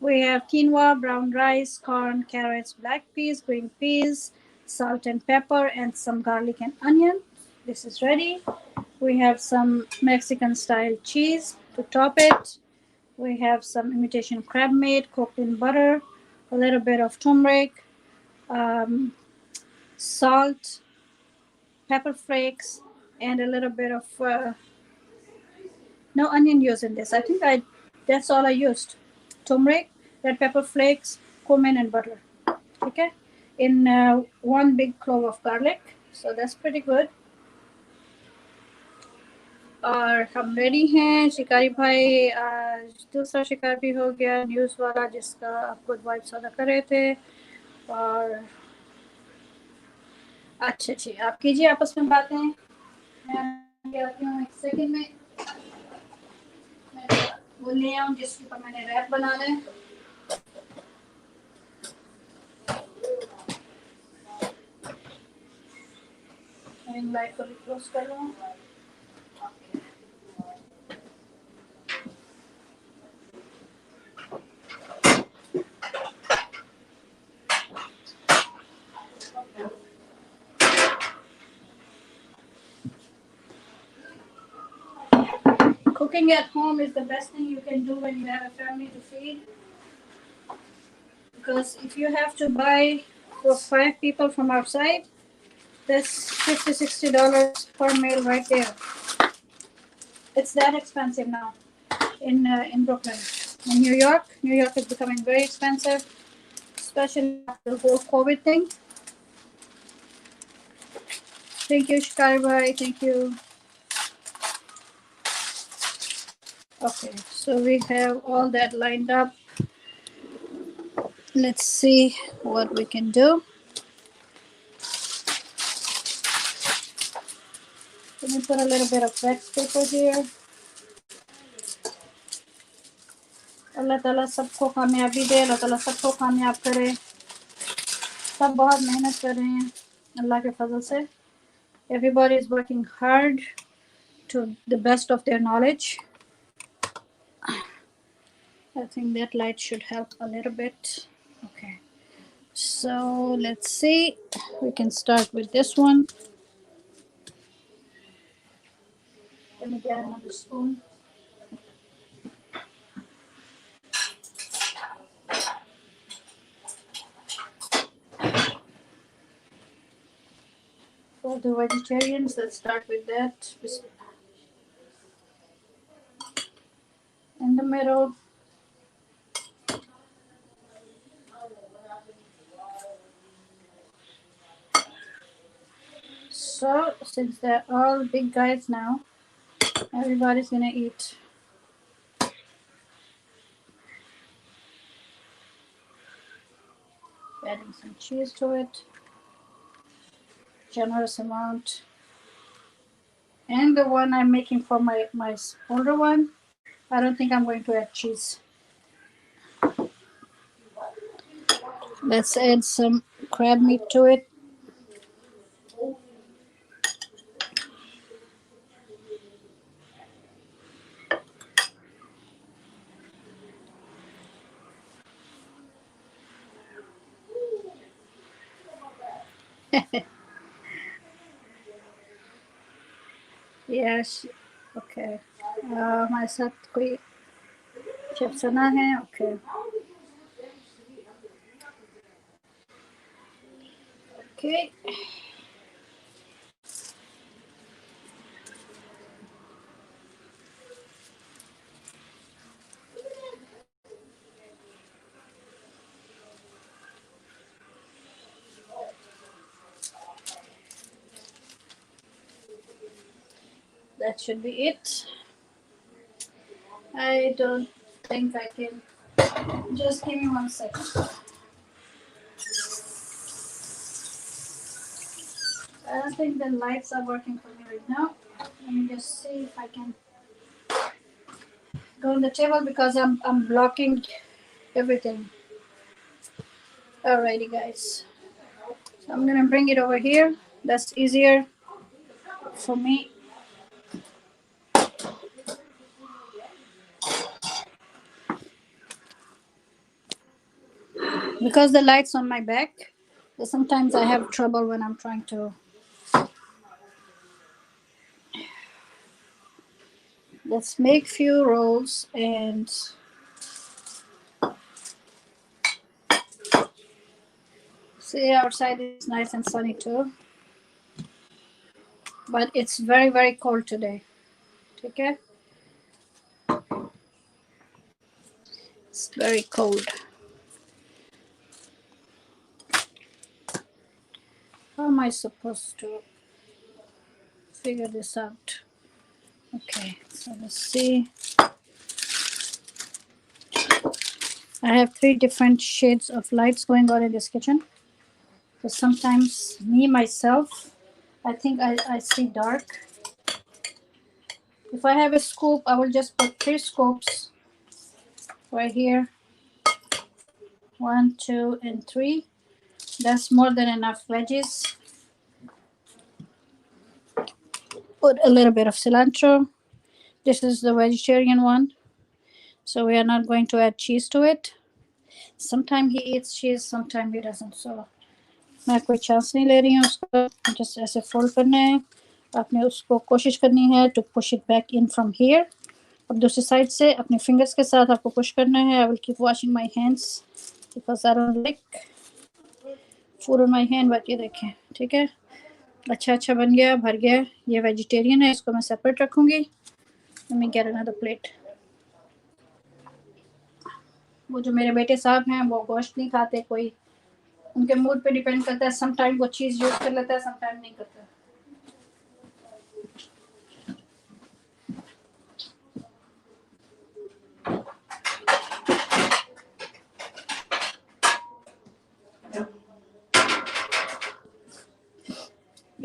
We have quinoa, brown rice, corn, carrots, black peas, green peas, salt and pepper, and some garlic and onion. This is ready. We have some Mexican style cheese to top it. We have some imitation crab meat cooked in butter, a little bit of turmeric, salt, pepper flakes, and a little bit of no onion used in this. I think that's all I used. Turmeric, red pepper flakes, cumin, and butter. Okay, in 1 big clove of garlic. So that's pretty good. और हम ready हैं. शिकारी भाई आज दूसरा शिकार भी हो गया, न्यूज़ वाला, जिसका आप गुड वाइब्स अदा कर रहे थे. और अच्छा, आप कीजिए आपस में बातें. मैं आती हूँ 1 सेकंड में. मैं वो ले आऊँ जिसके ऊपर मैंने रैप बनाना है. लाइट को भी क्लोज कर लूँ. Cooking at home is the best thing you can do when you have a family to feed. Because if you have to buy for 5 people from outside, that's $50-$60 per meal right there. It's that expensive now in Brooklyn. In New York is becoming very expensive, especially after the whole COVID thing. Thank you, Shikari Bhai. Thank you. Okay, so we have all that lined up. Let's see what we can do. Let me put a little bit of wax paper here. अल्लाह ताला सबको कामयाबी दे. अल्लाह ताला सबको कामयाब करे. सब बहुत मेहनत कर रहे हैं अल्लाह के फजल से. Everybody is working hard to the best of their knowledge. I think that light should help a little bit. Okay, so let's see. We can start with this one. Let me get another spoon. For the vegetarians, let's start with that. In the middle. So, since they're all big guys now, everybody's gonna eat. Adding some cheese to it. Generous amount. And the one I'm making for my older one, I don't think I'm going to add cheese. Let's add some crab meat to it. Yes, okay. हमारे साथ कोई chips ना है, okay. Okay. That should be it. I don't think I can. Just give me 1 second. I don't think the lights are working for me right now. Let me just see if I can go on the table because I'm blocking everything. Alrighty, guys. So I'm gonna bring it over here. That's easier for me. Because the light's on my back, sometimes I have trouble when I'm trying to. Let's make few rolls and see, outside is nice and sunny too. But it's very, very cold today. Okay? It's very cold. How am I supposed to figure this out? Okay, so let's see. I have 3 different shades of lights going on in this kitchen. So sometimes me, myself, I think I see dark. If I have a scoop, I will just put 3 scoops right here. 1, 2, and 3. That's more than enough veggies. Put a little bit of cilantro. This is the vegetarian one. So we are not going to add cheese to it. Sometimes he eats cheese, sometimes he doesn't. So मैं कोई chance नहीं ले रही हूँ उसको. Just ऐसे fold करना है. आपने उसको कोशिश करनी है to push it back in from here. अब दूसरी साइड से अपने फिंगर्स के साथ आपको पुश करना है. I will keep washing my hands because I don't like food on my hand. But ये देखें, ठीक है. अच्छा बन गया, भर गया. ये वेजिटेरियन है, इसको मैं सेपरेट रखूँगी. Let me get another plate. वो जो मेरे बेटे साहब हैं वो गोश्त नहीं खाते. कोई उनके मूड पे डिपेंड करता है. सम टाइम वो चीज़ यूज़ कर लेता है, सम टाइम नहीं करता.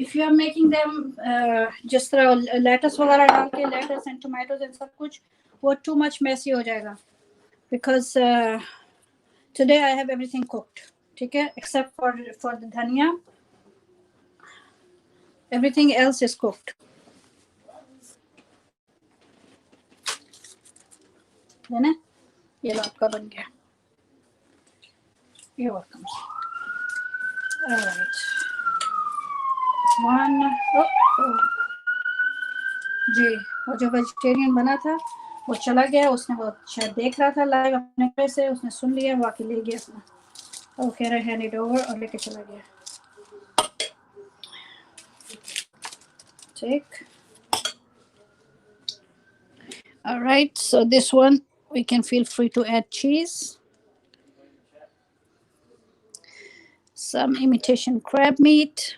If you are making them जिस तरह lettuce वगैरह डाल के lettuce and tomatoes and सब कुछ, वो too much messy हो जाएगा. Because today I have everything cooked, ठीक है, except for the धनिया. Everything else is cooked. है ना? ये लो आपका बन गया. You're welcome. All right. One. Oh. जी, वो जो वेजिटेरियन बना था वो चला गया. उसने वो शायद देख रहा था लाइव अपने घर से. उसने सुन लिया, वाकई ले गया अपना. वो कह रहा है हैंड इट ओवर और लेके चला गया. ठीक. All right, so this one we can feel free to add cheese, some imitation crab meat,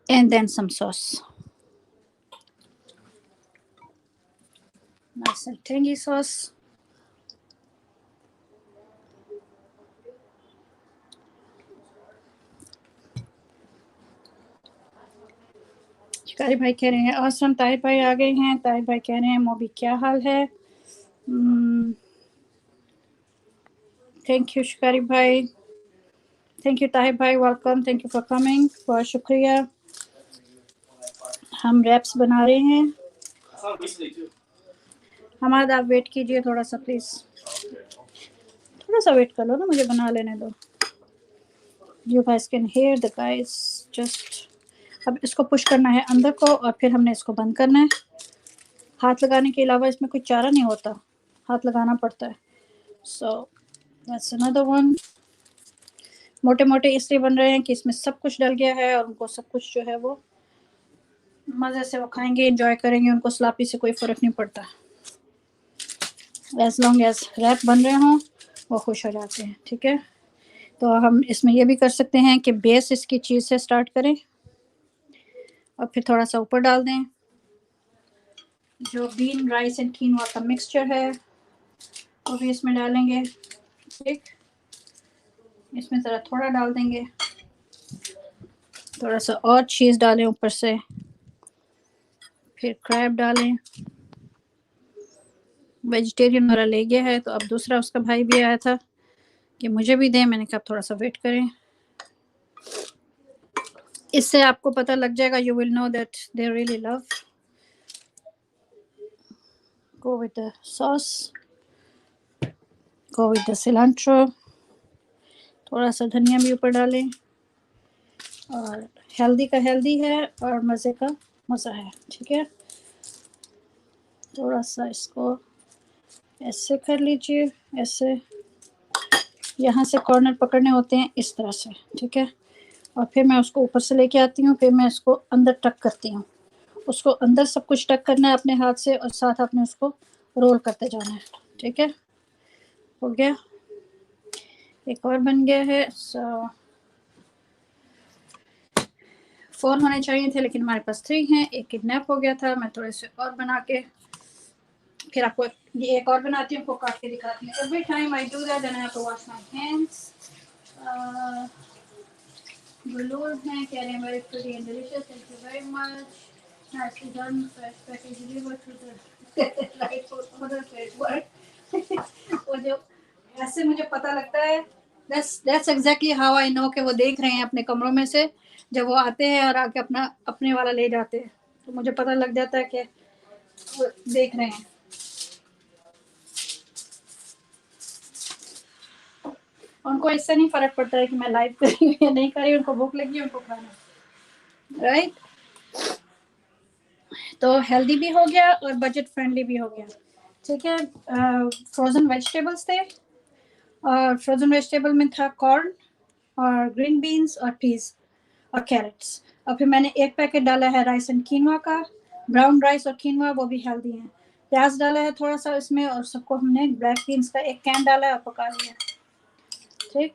and then some sauce. Nice and tangy sauce. शिकारी भाई कह रहे हैं औसम. ताहिर भाई आ गए हैं. ताहिर भाई कह रहे हैं मोबी क्या हाल है. थैंक यू शिकारी भाई. थैंक यू ताहिर भाई. Welcome. Thank you for coming. बहुत शुक्रिया. हम रैप्स बना रहे हैं. हमारा आप वेट कीजिए थोड़ा सा प्लीज. थोड़ा सा वेट कर लो ना, मुझे बना लेने दो. You guys can hear the guys just. अब इसको पुश करना है अंदर को और फिर हमने इसको बंद करना है. हाथ लगाने के अलावा इसमें कोई चारा नहीं होता, हाथ लगाना पड़ता है. So that's another one. मोटे मोटे इसलिए बन रहे हैं कि इसमें सब कुछ डल गया है और उनको सब कुछ जो है वो मज़े से वो खाएंगे, एंजॉय करेंगे. उनको सलापी से कोई फ़र्क नहीं पड़ता. एज लॉन्ग एज रैप बन रहे हों वो खुश हो जाते हैं. ठीक है. तो हम इसमें ये भी कर सकते हैं कि बेस इसकी चीज़ से स्टार्ट करें और फिर थोड़ा सा ऊपर डाल दें. जो बीन राइस एंड कीनवा का मिक्सचर है वो भी इसमें डालेंगे. ठीक. इसमें ज़रा थोड़ा डाल देंगे. थोड़ा सा और चीज़ डालें ऊपर से. फिर क्रैब डालें. वेजिटेरियन वाला ले गया है तो अब दूसरा उसका भाई भी आया था कि मुझे भी दें. मैंने कहा थोड़ा सा वेट करें. इससे आपको पता लग जाएगा. You will know that they really love. Go with the sauce. Go with the cilantro. थोड़ा सा धनिया भी ऊपर डालें. और हेल्दी का हेल्दी है और मज़े का मज़ा है. ठीक है. थोड़ा सा इसको ऐसे कर लीजिए. ऐसे यहाँ से कॉर्नर पकड़ने होते हैं इस तरह से. ठीक है. और फिर मैं उसको ऊपर से लेके आती हूँ. फिर मैं इसको अंदर टक करती हूँ. उसको अंदर सब कुछ टक करना है अपने हाथ से और साथ आपने उसको रोल करते जाना है. ठीक है. हो गया. एक और बन गया है. सो 4 होने चाहिए थे लेकिन हमारे पास 3 हैं. एक किडनैप हो गया था. मैं थोड़े से और बना के फिर आपको ये एक और बनाती हूँ. आपको काट के दिखाती हूँ. Every time I do that then I have to wash my hands. गुलूर हैं कह रहे हैं very pretty and delicious. Thank you very much. nicely done. Fresh package delivered to the right order. Great work. वो जो ऐसे मुझे पता लगता है. That's exactly how I know कि वो देख रहे हैं अपने कमरों में से. जब वो आते हैं और आके अपना अपने वाला ले जाते हैं तो मुझे पता लग जाता है कि वो देख रहे हैं. उनको इससे नहीं फर्क पड़ता है कि मैं लाइव कर रही हूँ या नहीं कर रही हूँ. उनको भूख लगी, उनको खाना. राइट. तो हेल्दी भी हो गया और बजट फ्रेंडली भी हो गया. ठीक है. फ्रोजन वेजिटेबल्स थे और फ्रोजन वेजिटेबल में था कॉर्न और ग्रीन बीन्स और पीस और कैरेट्स. और फिर मैंने एक पैकेट डाला है राइस एंड कीनवा का. ब्राउन राइस और कीनवा वो भी हेल्दी हैं. प्याज डाला है थोड़ा सा इसमें और सबको हमने ब्लैक बीन्स का एक कैन डाला है और पका लिया. ठीक.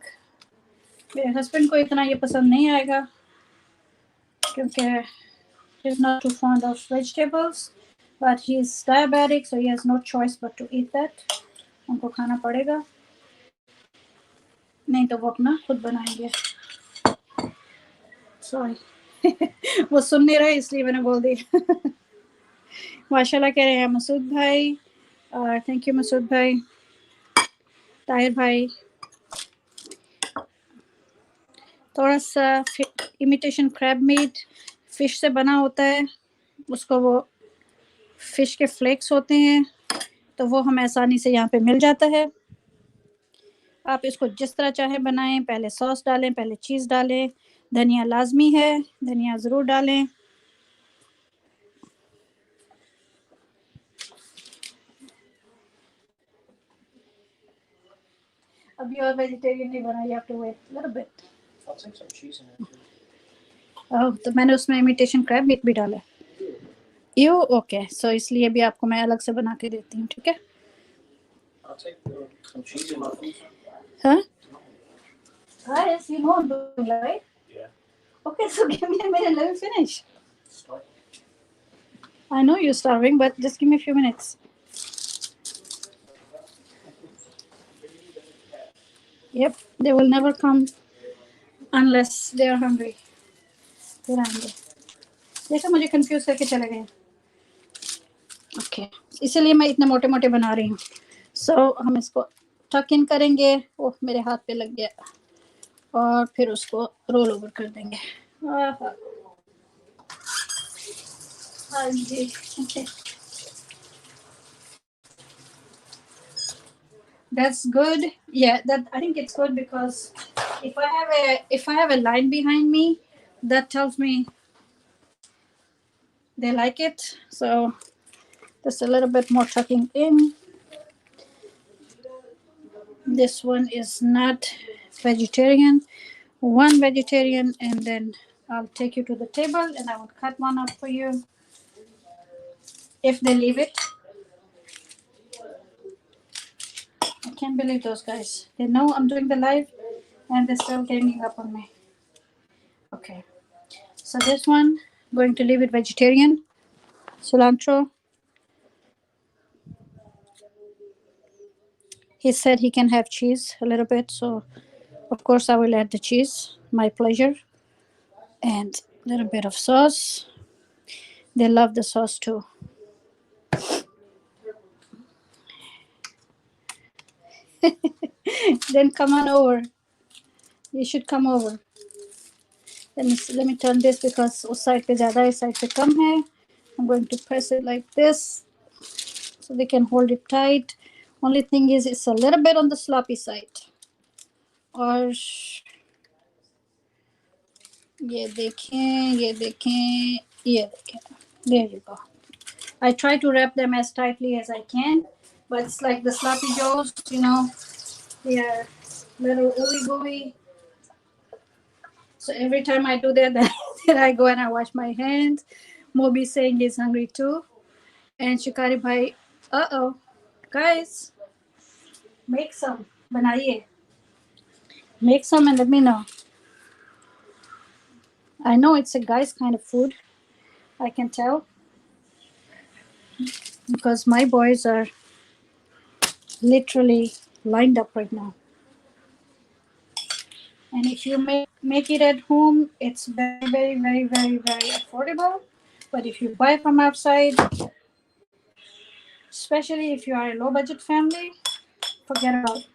मेरे हस्बैंड को इतना ये पसंद नहीं आएगा क्योंकि he is not too fond of vegetables, but he is diabetic, so he has no choice but to eat that. उनको खाना पड़ेगा, नहीं तो वो अपना खुद बनाएंगे. सॉरी. वो सुन नहीं रहे इसलिए मैंने बोल दिया. माशाल्लाह कह रहे हैं मसूद भाई. थैंक यू मसूद भाई. ताहिर भाई. थोड़ा सा इमिटेशन क्रैब मीट फिश से बना होता है. उसको वो फिश के फ्लेक्स होते हैं तो वो हमें आसानी से यहाँ पे मिल जाता है. आप इसको जिस तरह चाहे बनाएं. पहले सॉस डालें, पहले चीज़ डालें. धनिया लाजमी है, धनिया ज़रूर डालें. अभी और वेजिटेरियन नहीं बना. You have to wait a little bit. I'll take some cheese in it too. तो मैंने उसमें इमिटेशन क्रैब मीट भी डाला है। यू ओके, सो इसलिए भी आपको मैं अलग से बना के देती हूँ, ठीक है? हाँ? Guys, you know I'm doing, right? Yeah. Okay, so give me a minute, let me finish. I know you're starving, but just give me a few minutes. Yep, they will never come unless they are hungry. फिर आएंगे। देखो मुझे confuse करके चले गए। Okay, इसीलिए मैं इतने मोटे मोटे बना रही हूँ। सो हम इसको टक इन करेंगे। ओह, मेरे हाथ पे लग गया। और फिर उसको रोल ओवर कर देंगे। हाँ जी, that's good. Yeah, that I think it's good because if I have a line behind me, that tells me they like it. So just a little bit more tucking in. This one is not vegetarian. One vegetarian, and then I'll take you to the table and I will cut one up for you if they leave it. I can't believe those guys. They know I'm doing the live and they're still ganging up on me. Okay, so this one, going to leave it vegetarian. Cilantro. He said he can have cheese a little bit, so of course I will add the cheese. My pleasure. And a little bit of sauce. They love the sauce too. Then come on over. You should come over. Let me turn this because उस side पे ज़्यादा है, इस side पे कम है. I'm going to press it like this so they can hold it tight. Only thing is it's a little bit on the sloppy side. और ये देखें, ये देखें, ये देखें. There you go. I try to wrap them as tightly as I can, but it's like the sloppy joes, you know, they are little ooey gooey. So every time I do that, then I go and I wash my hands. Moby saying he's hungry too. And Shikari bhai, guys, make some, banaiye. Make some and let me know. I know it's a guy's kind of food, I can tell, because my boys are literally lined up right now. And if you make it at home, it's very, very, very, very, very affordable. But if you buy from outside, especially if you are a low budget family, forget about it.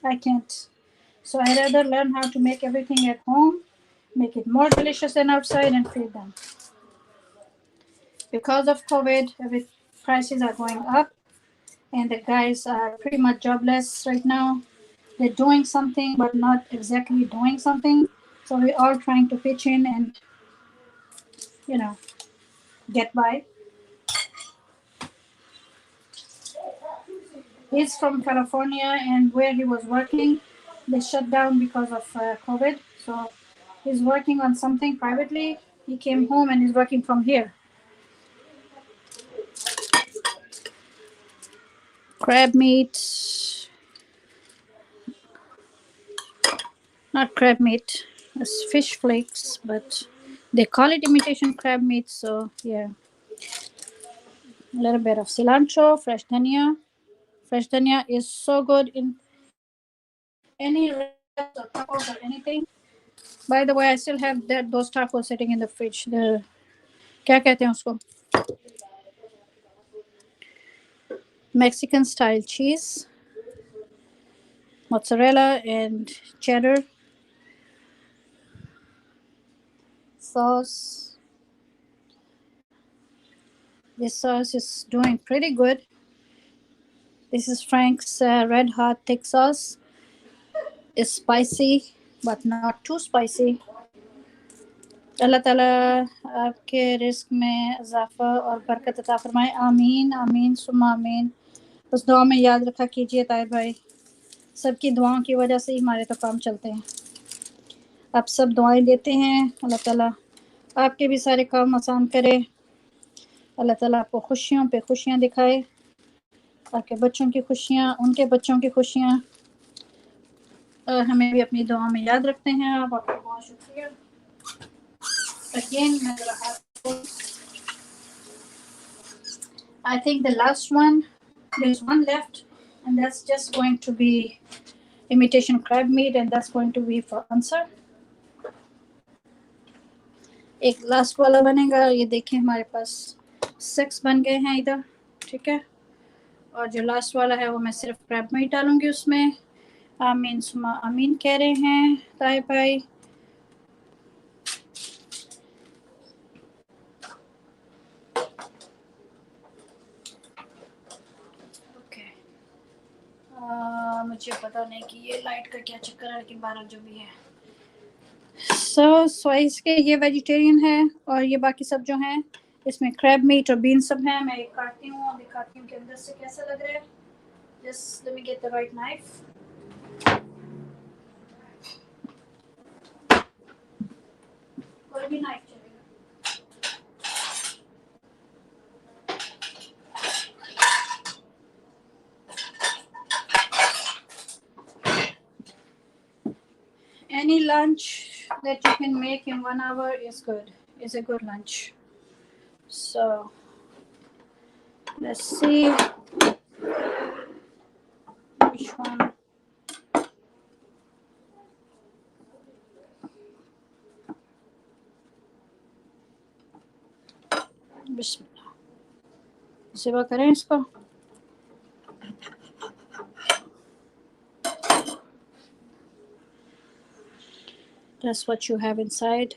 I can't. So I rather learn how to make everything at home, make it more delicious than outside, and feed them. Because of COVID, prices are going up, and the guys are pretty much jobless right now. They're doing something, but not exactly doing something. So we're all trying to pitch in and, you know, get by. He's from California, and where he was working, they shut down because of COVID. So he's working on something privately. He came home and he's working from here. Crab meat, not crab meat, it's fish flakes, but they call it imitation crab meat. So yeah, a little bit of cilantro, fresh dhania. Fresh dhania is so good in any wraps or tacos or anything. By the way, I still have those tacos sitting in the fridge. The क्या कहते हैं उसको? Mexican style cheese, mozzarella and cheddar, sauce. This sauce is doing pretty good. This is Frank's red hot thick sauce. It's spicy, but not too spicy. अल्लाह ताला आपके risk में इजाफा और बरकत अता फरमाए. आमीन आमीन सुम्मा आमीन. बस दुआ में याद रखा कीजिए ताहिर भाई, सबकी दुआओं की वजह से ही हमारे तो काम चलते हैं. आप सब दुआएं देते हैं, अल्लाह ताला आपके भी सारे काम आसान करे। अल्लाह ताला आपको खुशियों पे खुशियाँ दिखाए, आपके बच्चों की खुशियाँ, उनके बच्चों की खुशियाँ, और हमें भी अपनी दुआ में याद रखते हैं। आपका बहुत शुक्रिया। Again I think the last one, there's one left, and that's just going to be imitation crab meat, and that's going to be for answer. एक लास्ट वाला बनेगा। ये देखिए हमारे पास 6 बन गए हैं इधर, ठीक है। और जो लास्ट वाला है वो मैं सिर्फ क्रैब मीट डालूंगी उसमें। आमीन सुमा आमीन कह रहे हैं ताई भाई। ओके, मुझे पता नहीं कि ये लाइट का क्या चक्कर है, लेकिन 12 जो भी है। स्वाइस के ये वेजिटेरियन है, और ये बाकी सब जो हैं इसमें क्रैब मीट और बीन सब हैं। मैं एक काटती हूँ और दिखाती हूँ कि अंदर से कैसा लग रहा है। Just let me get the right knife. कोई भी नाइफ चलेगा। Any lunch that you can make in 1 hour is good. Is a good lunch. So let's see which one. बिस्मिल्लाह, सेवा करें इसको। That's what you have inside.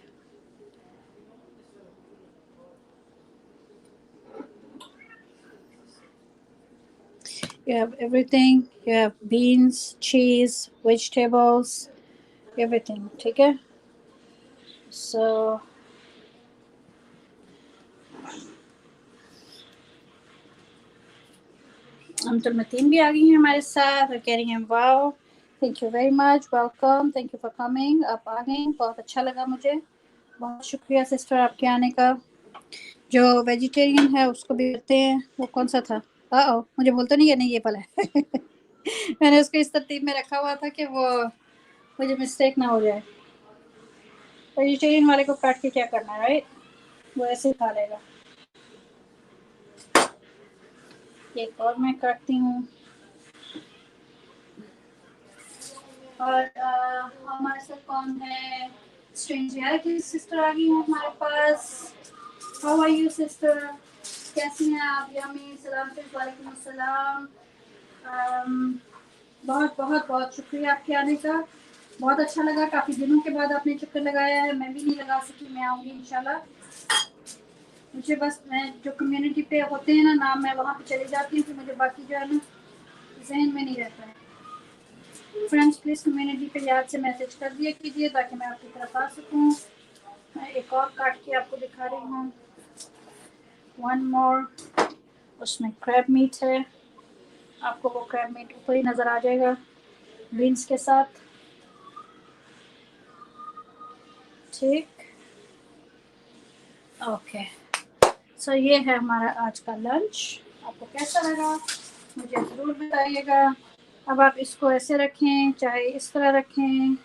You have everything. You have beans, cheese, vegetables, everything. ठीक है? So Amtul Mateen भी आ गई हैं हमारे साथ और कह रही हैं wow, thank you very much, welcome, thank you for coming. आप आ गई, बहुत अच्छा लगा मुझे। बहुत शुक्रिया सिस्टर आपके आने का। जो वेजिटेरियन है उसको भी करते हैं। वो कौन सा था? मुझे बोलते नहीं है, नहीं ये वाला है। मैंने उसको इस तरतीब में रखा हुआ था कि वो मुझे मिस्टेक ना हो जाए। वेजिटेरियन वाले को काट के क्या करना है, राइट? वो ऐसे ही खा लेगा। एक और मैं काटती हूँ। और हमारे साथ कौन है? स्ट्रेंजर की सिस्टर आ गई है हमारे पास। How are you sister? कैसी हैं आप? यमी सलाम, वालेकुम अस्सलाम। बहुत बहुत बहुत शुक्रिया आपके आने का। बहुत अच्छा लगा, काफ़ी दिनों के बाद आपने चक्कर लगाया है। मैं भी नहीं लगा सकी, मैं आऊँगी इंशाल्लाह। मुझे बस मैं जो कम्युनिटी पे होते हैं ना नाम, मैं वहाँ पे चली जाती हूँ, तो मुझे बाकी जो है ना जहन में नहीं रहता है। फ्रेंड्स प्लीज़ कम्युनिटी पे याद से मैसेज कर दिया कीजिए ताकि मैं आपकी तरफ आ सकूँ। मैं एक और काट के आपको दिखा रही हूँ। वन मोर, उसमें क्रैब मीट है। आपको वो क्रैब मीट ऊपर ही नज़र आ जाएगा बीन्स के साथ, ठीक। ओके, सो ये है हमारा आज का लंच। आपको कैसा लगा मुझे ज़रूर बताइएगा। अब आप इसको ऐसे रखें, चाहे इस तरह रखें,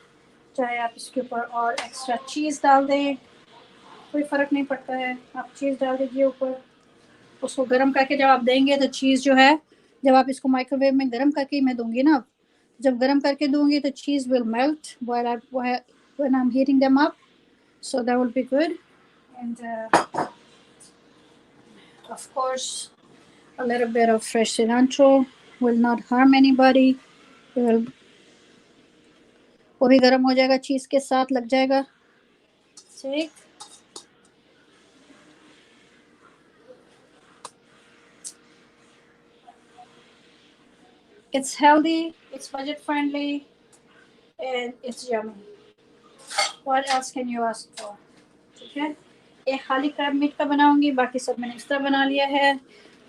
चाहे आप इसके ऊपर और एक्स्ट्रा चीज़ डाल दें, कोई फ़र्क नहीं पड़ता है। आप चीज़ डाल दीजिए ऊपर। उसको गर्म करके जब आप देंगे तो चीज़ जो है, जब आप इसको माइक्रोवेव में गर्म करके मैं दूंगी ना, जब गर्म करके दूंगी तो cheese will melt when I am heating them up, so that will be good. And of course a little bit of fresh cilantro will not harm anybody. Will, वो भी गर्म हो जाएगा, चीज़ के साथ लग जाएगा, ठीक। It's healthy, it's budget friendly, and it's yummy. What else can you ask for? ठीक है, एक खाली क्रैब मीट का बनाऊंगी, बाकी सब मैंने इस तरह बना लिया है।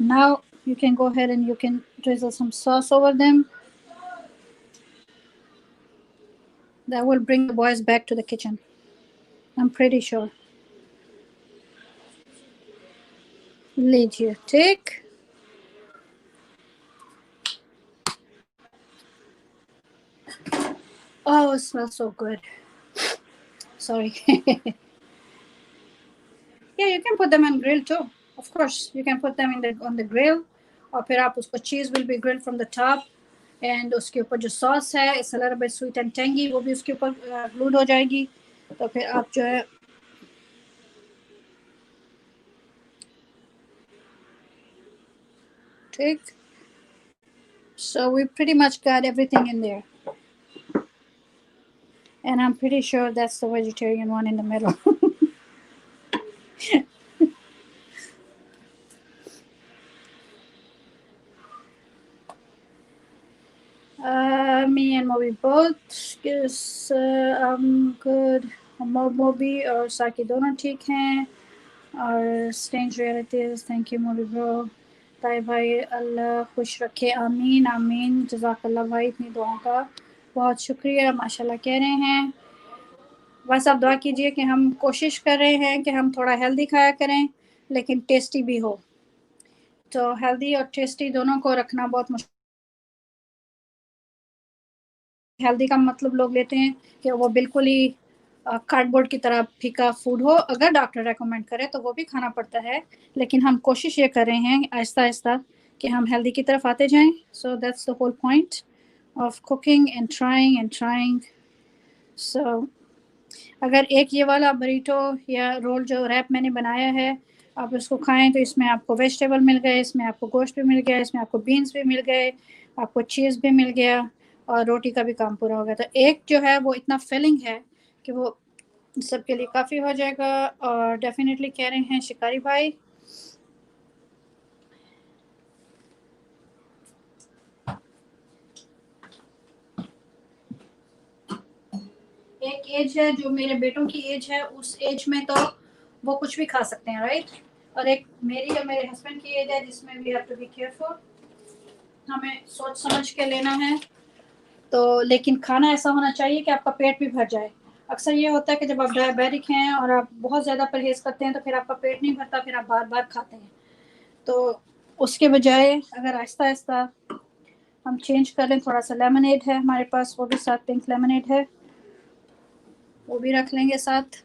Now you can go ahead and you can drizzle some sauce over them. That will bring the boys back to the kitchen, I'm pretty sure. लीजिए, ठीक। Oh, it smells so good. Sorry. Yeah, you can put them on grill too. Of course, you can put them in the on the grill, और फिर आप उसको cheese will be grilled from the top, and उसके ऊपर जो sauce है, it's a little bit sweet and tangy, वो भी उसके ऊपर glued हो जाएगी. तो फिर आप जो है ठीक. So we pretty much got everything in there, and I'm pretty sure that's the vegetarian one in the middle. Me and Moby both, because I'm good. Moby और साकी दोनों ठीक हैं. और strange realities, thank you Mobi bro. ताई भाई, अल्लाह खुश रखे, आमीन आमीन. जज़ाकल्लाह भाई, इतनी दुआओं का बहुत शुक्रिया. माशाल्लाह कह रहे हैं. बस आप दुआ कीजिए कि हम कोशिश कर रहे हैं कि हम थोड़ा हेल्दी खाया करें, लेकिन टेस्टी भी हो. तो हेल्दी और टेस्टी दोनों को रखना बहुत मुश्किल. हेल्दी का मतलब लोग लेते हैं कि वो बिल्कुल ही कार्डबोर्ड की तरह फीका फूड हो. अगर डॉक्टर रेकमेंड करे तो वो भी खाना पड़ता है, लेकिन हम कोशिश ये कर रहे हैं आहिस्ता आहिस्ता कि हम हेल्दी की तरफ आते जाएं. So that's the whole point of cooking and trying. सो अगर एक ये वाला बरीटो या रोल जो रैप मैंने बनाया है, आप इसको खाएं तो इसमें आपको वेजिटेबल मिल गए, इसमें आपको गोश्त भी मिल गया, इसमें आपको बीन्स भी मिल गए, आपको चीज़ भी मिल गया, और रोटी का भी काम पूरा हो गया. तो एक जो है वो इतना फिलिंग है कि वो सबके लिए काफ़ी हो जाएगा. और डेफिनेटली कह रहे हैं शिकारी भाई. एक एज है जो मेरे बेटों की एज है, उस एज में तो वो कुछ भी खा सकते हैं, राइट. और एक मेरी और मेरे हस्बैंड की एज है जिसमें we have to be careful. हमें सोच समझ के लेना है. तो लेकिन खाना ऐसा होना चाहिए कि आपका पेट भी भर जाए. अक्सर ये होता है कि जब आप डायबिटिक हैं और आप बहुत ज़्यादा परहेज करते हैं तो फिर आपका पेट नहीं भरता, फिर आप बार बार खाते हैं. तो उसके बजाय अगर आहिस्ता आहिस्ता हम चेंज कर लें, थोड़ा सा लेमनेड है हमारे पास, वो भी साथ पिंक लेमनेड है, वो भी रख लेंगे साथ.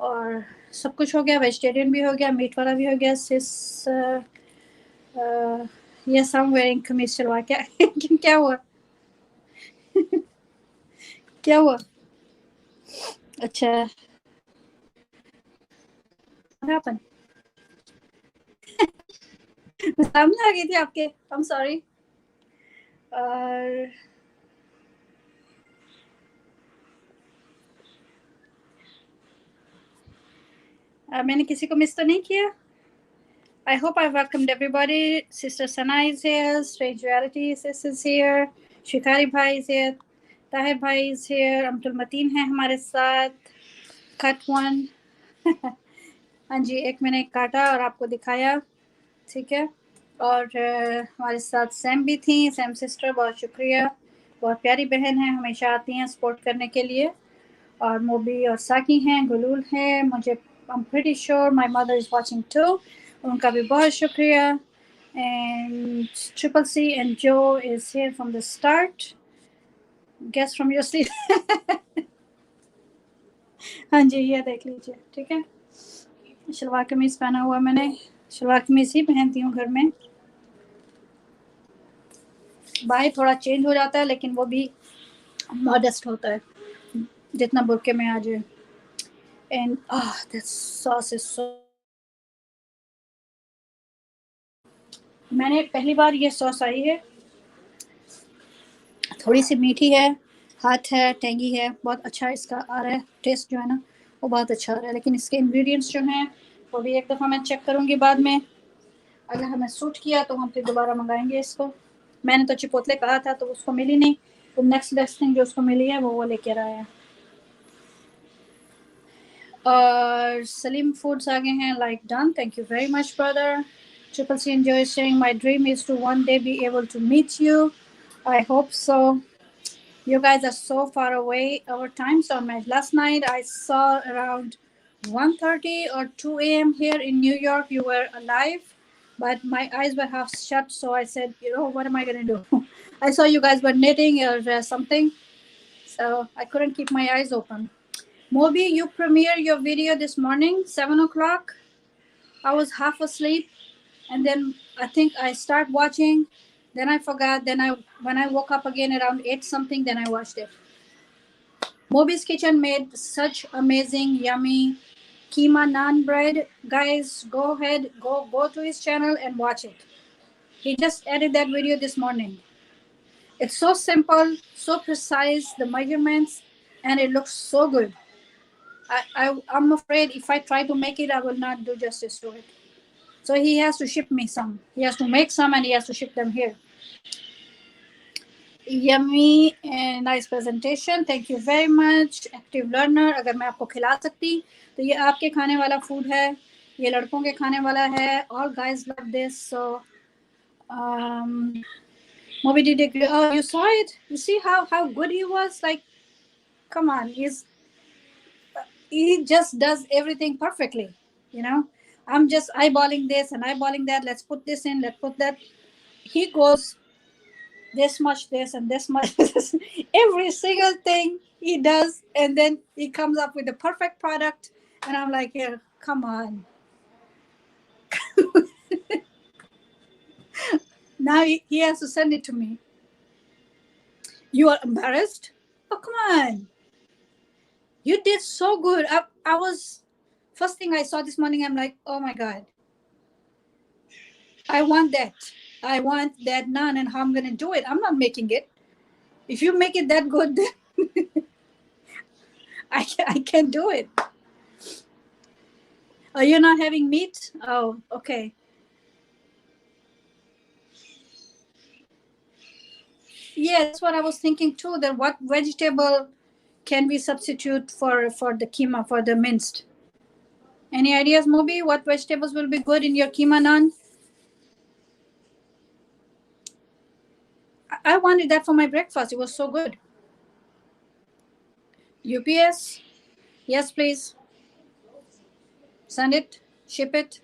और सब कुछ हो गया. वेजिटेरियन भी हो गया, मीट वाला भी हो गया. सिस यस आई एम वेयरिंग कमीज शलवार. क्या क्या हुआ? क्या हुआ? अच्छा, अपन सामने आ गई थी आपके. I am sorry. और मैंने किसी को मिस तो नहीं किया. I hope I welcomed everybody. Sister Sana is here. Strange Reality Sis is here. Shikari Bhai is here. Tahir Bhai is here. Amtul Mateen है हमारे साथ. Cut one. हाँ जी, एक मैंने काटा और आपको दिखाया, ठीक है. और हमारे साथ सैम भी थी. सैम सिस्टर, बहुत शुक्रिया. बहुत प्यारी बहन है, हमेशा आती हैं सपोर्ट करने के लिए. और मोबी और साकी हैं, गुलूल हैं. मुझे I'm pretty sure my mother is watching too. उनका भी बहुत शुक्रिया. And Triple C and Joe is here from the start. Guess from your sleep. हाँ जी, ये देख लीजिए, ठीक है. शलवार कमीज पहना हुआ मैंने. शलवार कमीज ही पहनती हूँ घर में. बाहर थोड़ा चेंज हो जाता है, लेकिन वो भी मॉडेस्ट होता है जितना बुरके में आ जाए. And that sauce is so. मैंने पहली बार ये सॉस आई है. थोड़ी सी मीठी है, हाथ है, टेंगी है, बहुत अच्छा इसका आ रहा है. टेस्ट जो है ना वो बहुत अच्छा आ रहा है. लेकिन इसके इंग्रेडिएंट्स जो हैं वो भी एक दफ़ा मैं चेक करूँगी बाद में. अगर हमें सूट किया तो हम फिर दोबारा मंगाएंगे इसको. मैंने तो चिपोतले कहा था तो उसको मिली नहीं, तो नेक्स्ट बेस्ट थिंग जो उसको मिली है वो लेकर आया है. और सलीम फूड्स आ गए हैं. Like done, thank you very much brother. Triple C enjoy saying my dream is to one day be able to meet you. I hope so. You guys are so far away. Our time zone match. Last night I saw around 1:30 or 2 a.m. here in New York. You were alive, but my eyes were half shut. So I said, what am I going to do? I saw you guys were knitting or something. So I couldn't keep my eyes open. Moby, you premiere your video this morning, 7 o'clock. I was half asleep. And then I think I start watching. Then I forgot. When I woke up again around 8 something, then I watched it. Moby's Kitchen made such amazing, yummy keema naan bread. Guys, go ahead, go to his channel and watch it. He just added that video this morning. It's so simple, so precise, the measurements, and it looks so good. I'm afraid if I try to make it, I will not do justice to it. So he has to ship me some. He has to make some and he has to ship them here. Yummy and nice presentation. Thank you very much. Active learner. अगर मैं आपको खिला सकती तो ये आपके खाने वाला फूड है, ये लड़कों के खाने वाला है. All guys love this. So Moby did agree. Oh, you saw it? You see how good he was? Like, come on, he just does everything perfectly. I'm just eyeballing this and eyeballing that. Let's put this in. Let's put that. He goes this much this and this much this. Every single thing he does, and then he comes up with the perfect product. And I'm like, here, come on. Now he has to send it to me. You are embarrassed? Oh, come on. You did so good. I was, first thing I saw this morning, I'm like, oh my God. I want that. I want that naan, and how I'm going to do it. I'm not making it. If you make it that good, then I can't do it. Oh, you're not having meat? Oh, okay. Yeah, that's what I was thinking too. That what vegetable can we substitute for the keema, for the minced? Any ideas, Moby? What vegetables will be good in your keema naan? I wanted that for my breakfast. It was so good. UPS? Yes, please. Send it. Ship it.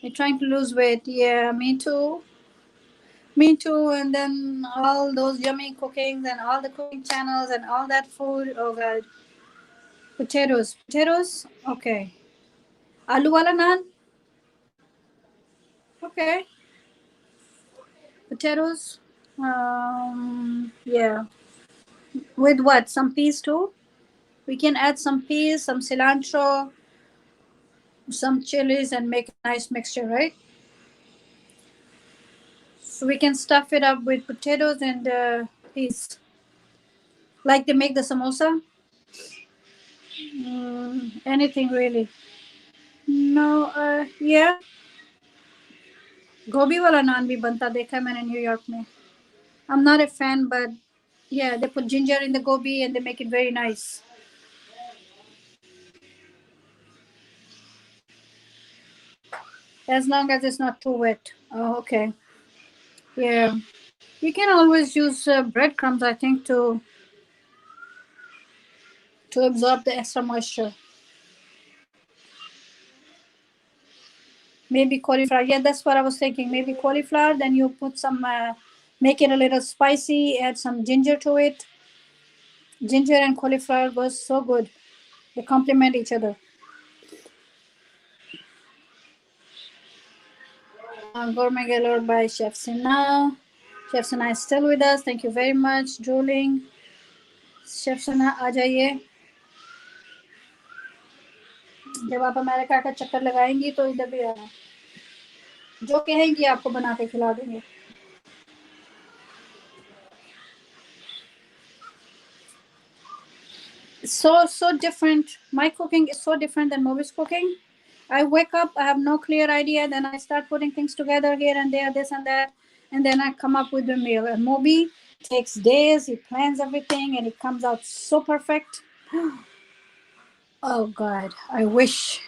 You're trying to lose weight. Yeah, me too. Me too. And then all those yummy cookings and all the cooking channels and all that food. Oh, God. Potatoes. Potatoes? Okay. Aloo wala naan? Okay. Potatoes? Yeah. With what? Some peas too? We can add some peas, some cilantro, some chilies, and make a nice mixture, right? So we can stuff it up with potatoes and peas. Like they make the samosa? Anything really. No, yeah. Gobi wala naan bhi banta dekha hai maine New York mein. I'm not a fan, but yeah, they put ginger in the gobi and they make it very nice. As long as it's not too wet. Oh, okay. Yeah. You can always use breadcrumbs, I think, to absorb the extra moisture. Maybe cauliflower. Yeah, that's what I was thinking. Maybe cauliflower. Then you put some, make it a little spicy. Add some ginger to it. Ginger and cauliflower goes so good. They complement each other. Gourmet Galore by Chef Sina. Chef Sina is still with us. Thank you very much. Drooling. Chef Sina, आ जाइए. जब आप America का चक्कर लगाएंगी तो इधर भी आना. जो कहेंगी आपको बना के खिला देंगे. So different. My cooking is so different than Moby's cooking. I wake up, I have no clear idea, then I start putting things together here and there, this and that, and then I come up with a meal. And Moby takes days, he plans everything, and it comes out so perfect. Oh God, I wish.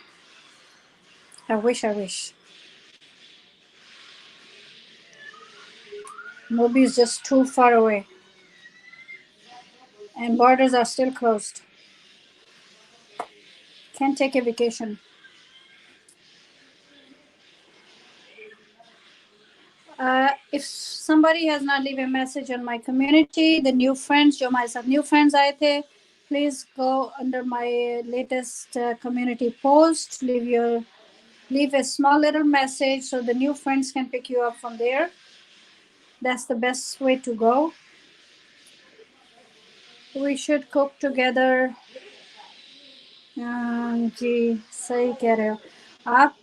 Moby is just too far away, and borders are still closed. can't take a vacation. If somebody has not leave a message on my community, the new friends, जो हमारे साथ new friends आए थे, please go under my latest community post, leave a small little message so the new friends can pick you up from there. That's the best way to go. We should cook together. जी सही कह रहे हो आप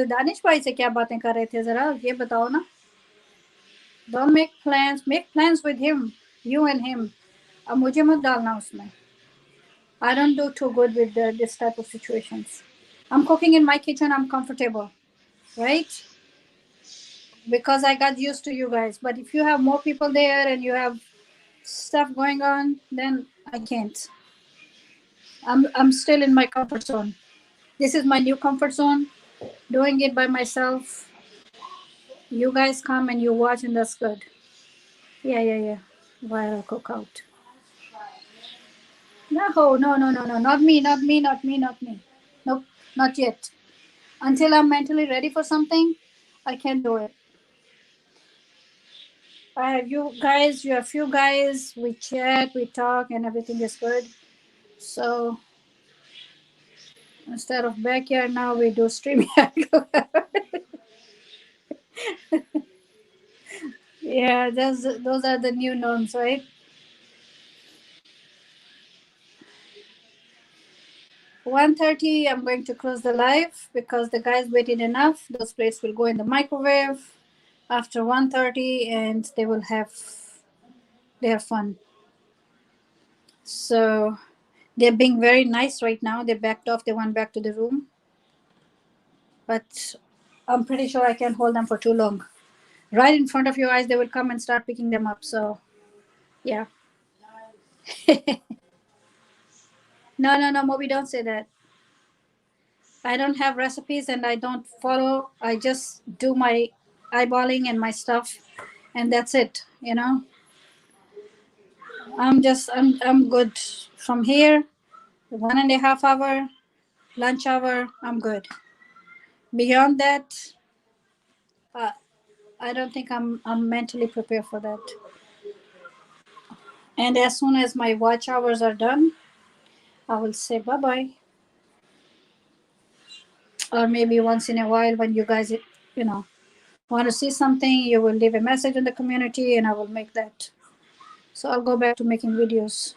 दानिश भाई से क्या बातें कर रहे थे जरा ये बताओ ना Don't make plans with him, you and him. अब मुझे मत डालना उसमें. I don't do too good with this type of situations. I'm cooking in my kitchen, I'm comfortable, right? Because I got used to you guys. But if you have more people there and you have stuff going on, then I can't. I'm still in my comfort zone. This is my new comfort zone. Doing it by myself. You guys come and you watch, and that's good. Yeah. Viral cookout. No, not me. Nope, not yet. Until I'm mentally ready for something, I can't do it. I have you have few guys, we chat, we talk, and everything is good. So instead of backyard, now we do stream. Yeah, those are the new norms, right? $1:30, I'm going to close the live because the guys waited enough. Those plates will go in the microwave after 1:30, and they will have their fun. So they're being very nice right now. They backed off. They went back to the room. But I'm pretty sure I can't hold them for too long. Right in front of your eyes, they will come and start picking them up. So, yeah. No, Moby, don't say that. I don't have recipes and I don't follow. I just do my eyeballing and my stuff, and that's it. I'm good from here. 1.5 hour lunch hour. I'm good. Beyond that, uh, I don't think I'm mentally prepared for that. And as soon as my watch hours are done, I will say bye bye. Or maybe once in a while, when you guys, want to see something, you will leave a message in the community, and I will make that. So I'll go back to making videos.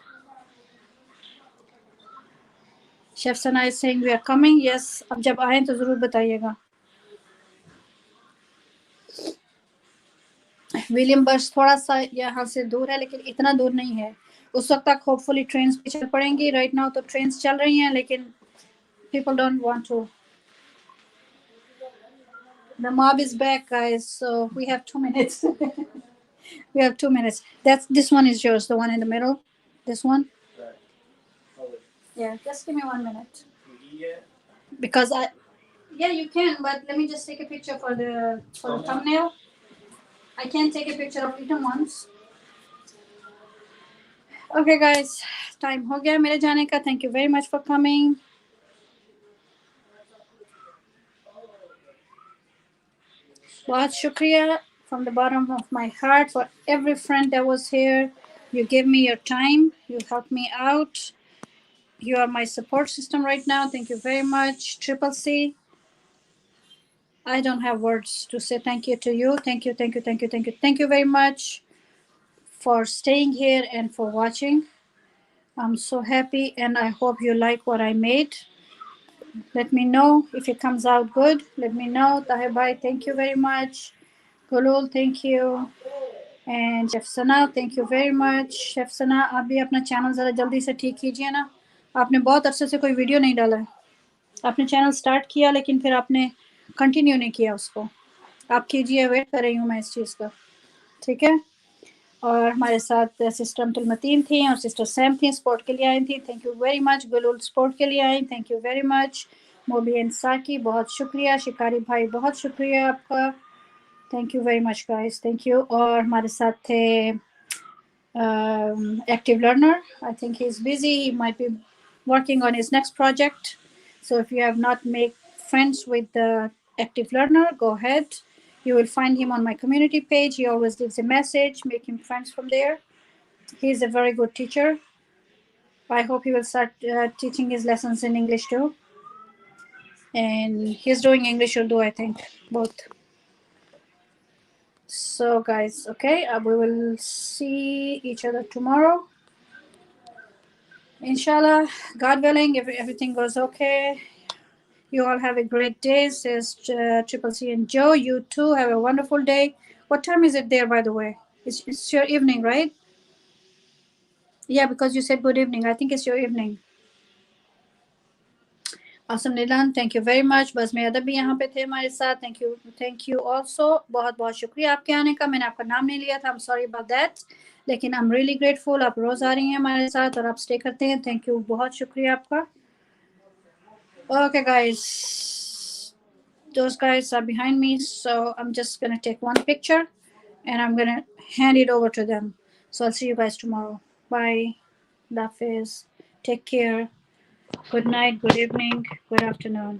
Chef Sana is saying we are coming. Yes, अब जब आएं तो जरूर बताइएगा. William बर्स थोड़ा सा यहाँ से दूर है, लेकिन इतना दूर नहीं है. उस वक्त तक होपफुली ट्रेन्स भी चल पड़ेंगी. राइट नाउ तो ट्रेन्स चल रही हैं, लेकिन people don't want to. The mob is back, guys, so we have 2 minutes. We have 2 minutes. This one is yours, the one in the middle. This one. Yeah, just give me 1 minute. Because you can, but let me just take a picture for the thumbnail. I can't take a picture of eaten ones. Okay, guys, time हो गया मेरे जाने का. Thank you very much for coming. बहुत शुक्रिया from the bottom of my heart for every friend that was here. You gave me your time. You helped me out. You are my support system right now. Thank you very much. Triple C. I don't have words to say thank you to you. Thank you. Thank you very much for staying here and for watching. I'm so happy, and I hope you like what I made. Let me know if it comes out good. Let me know. Tahir Bhai, thank you very much. Gulul, thank you. And Chef Sana, thank you very much. Chef Sana, आप भी अपना channel ज़रा जल्दी से ठीक कीजिए ना. आपने बहुत अरसे से कोई वीडियो नहीं डाला है. आपने चैनल स्टार्ट किया, लेकिन फिर आपने कंटिन्यू नहीं किया उसको. आप कीजिए, वेट कर रही हूँ मैं इस चीज़ का. ठीक है. और हमारे साथ सिस्टर अब्दुल थी और सिस्टर सैम थी, सपोर्ट के लिए आई थी. Thank you very much. गुलुल सपोर्ट के लिए आई. Thank you very much. Mobi and Saki, बहुत शुक्रिया. शिकारी भाई, बहुत शुक्रिया आपका. Thank you very much guys. Thank you. और हमारे साथ थे active learner. I think he is busy. He might be working on his next project. So if you have not made friends with the active learner, go ahead. You will find him on my community page. He always leaves a message. Make him friends from there. He's a very good teacher. I hope he will start teaching his lessons in English too. And he's doing English Urdu, I think, both. So guys, okay, we will see each other tomorrow. Inshallah, God willing, if everything goes okay. You all have a great day, says Triple C and Joe. You too have a wonderful day. What time is it there, by the way? It's your evening, right? Yeah, because you said good evening. I think it's your evening. Awesome, Nilan. Thank you very much. बस मेरे अदब भी यहाँ पे थे हमारे साथ. Thank you also. बहुत बहुत शुक्रिया आपके आने का. मैंने आपका नाम नहीं लिया था. I'm sorry about that. लेकिन I'm really grateful. आप रोज आ रही हैं हमारे साथ और आप स्टे करते हैं. Thank you. बहुत शुक्रिया आपका. Okay, guys. Those guys are behind me, so I'm just gonna take one picture and I'm gonna hand it over to them. So I'll see you guys tomorrow. Bye. Love is. Take care. Good night, good evening, good afternoon.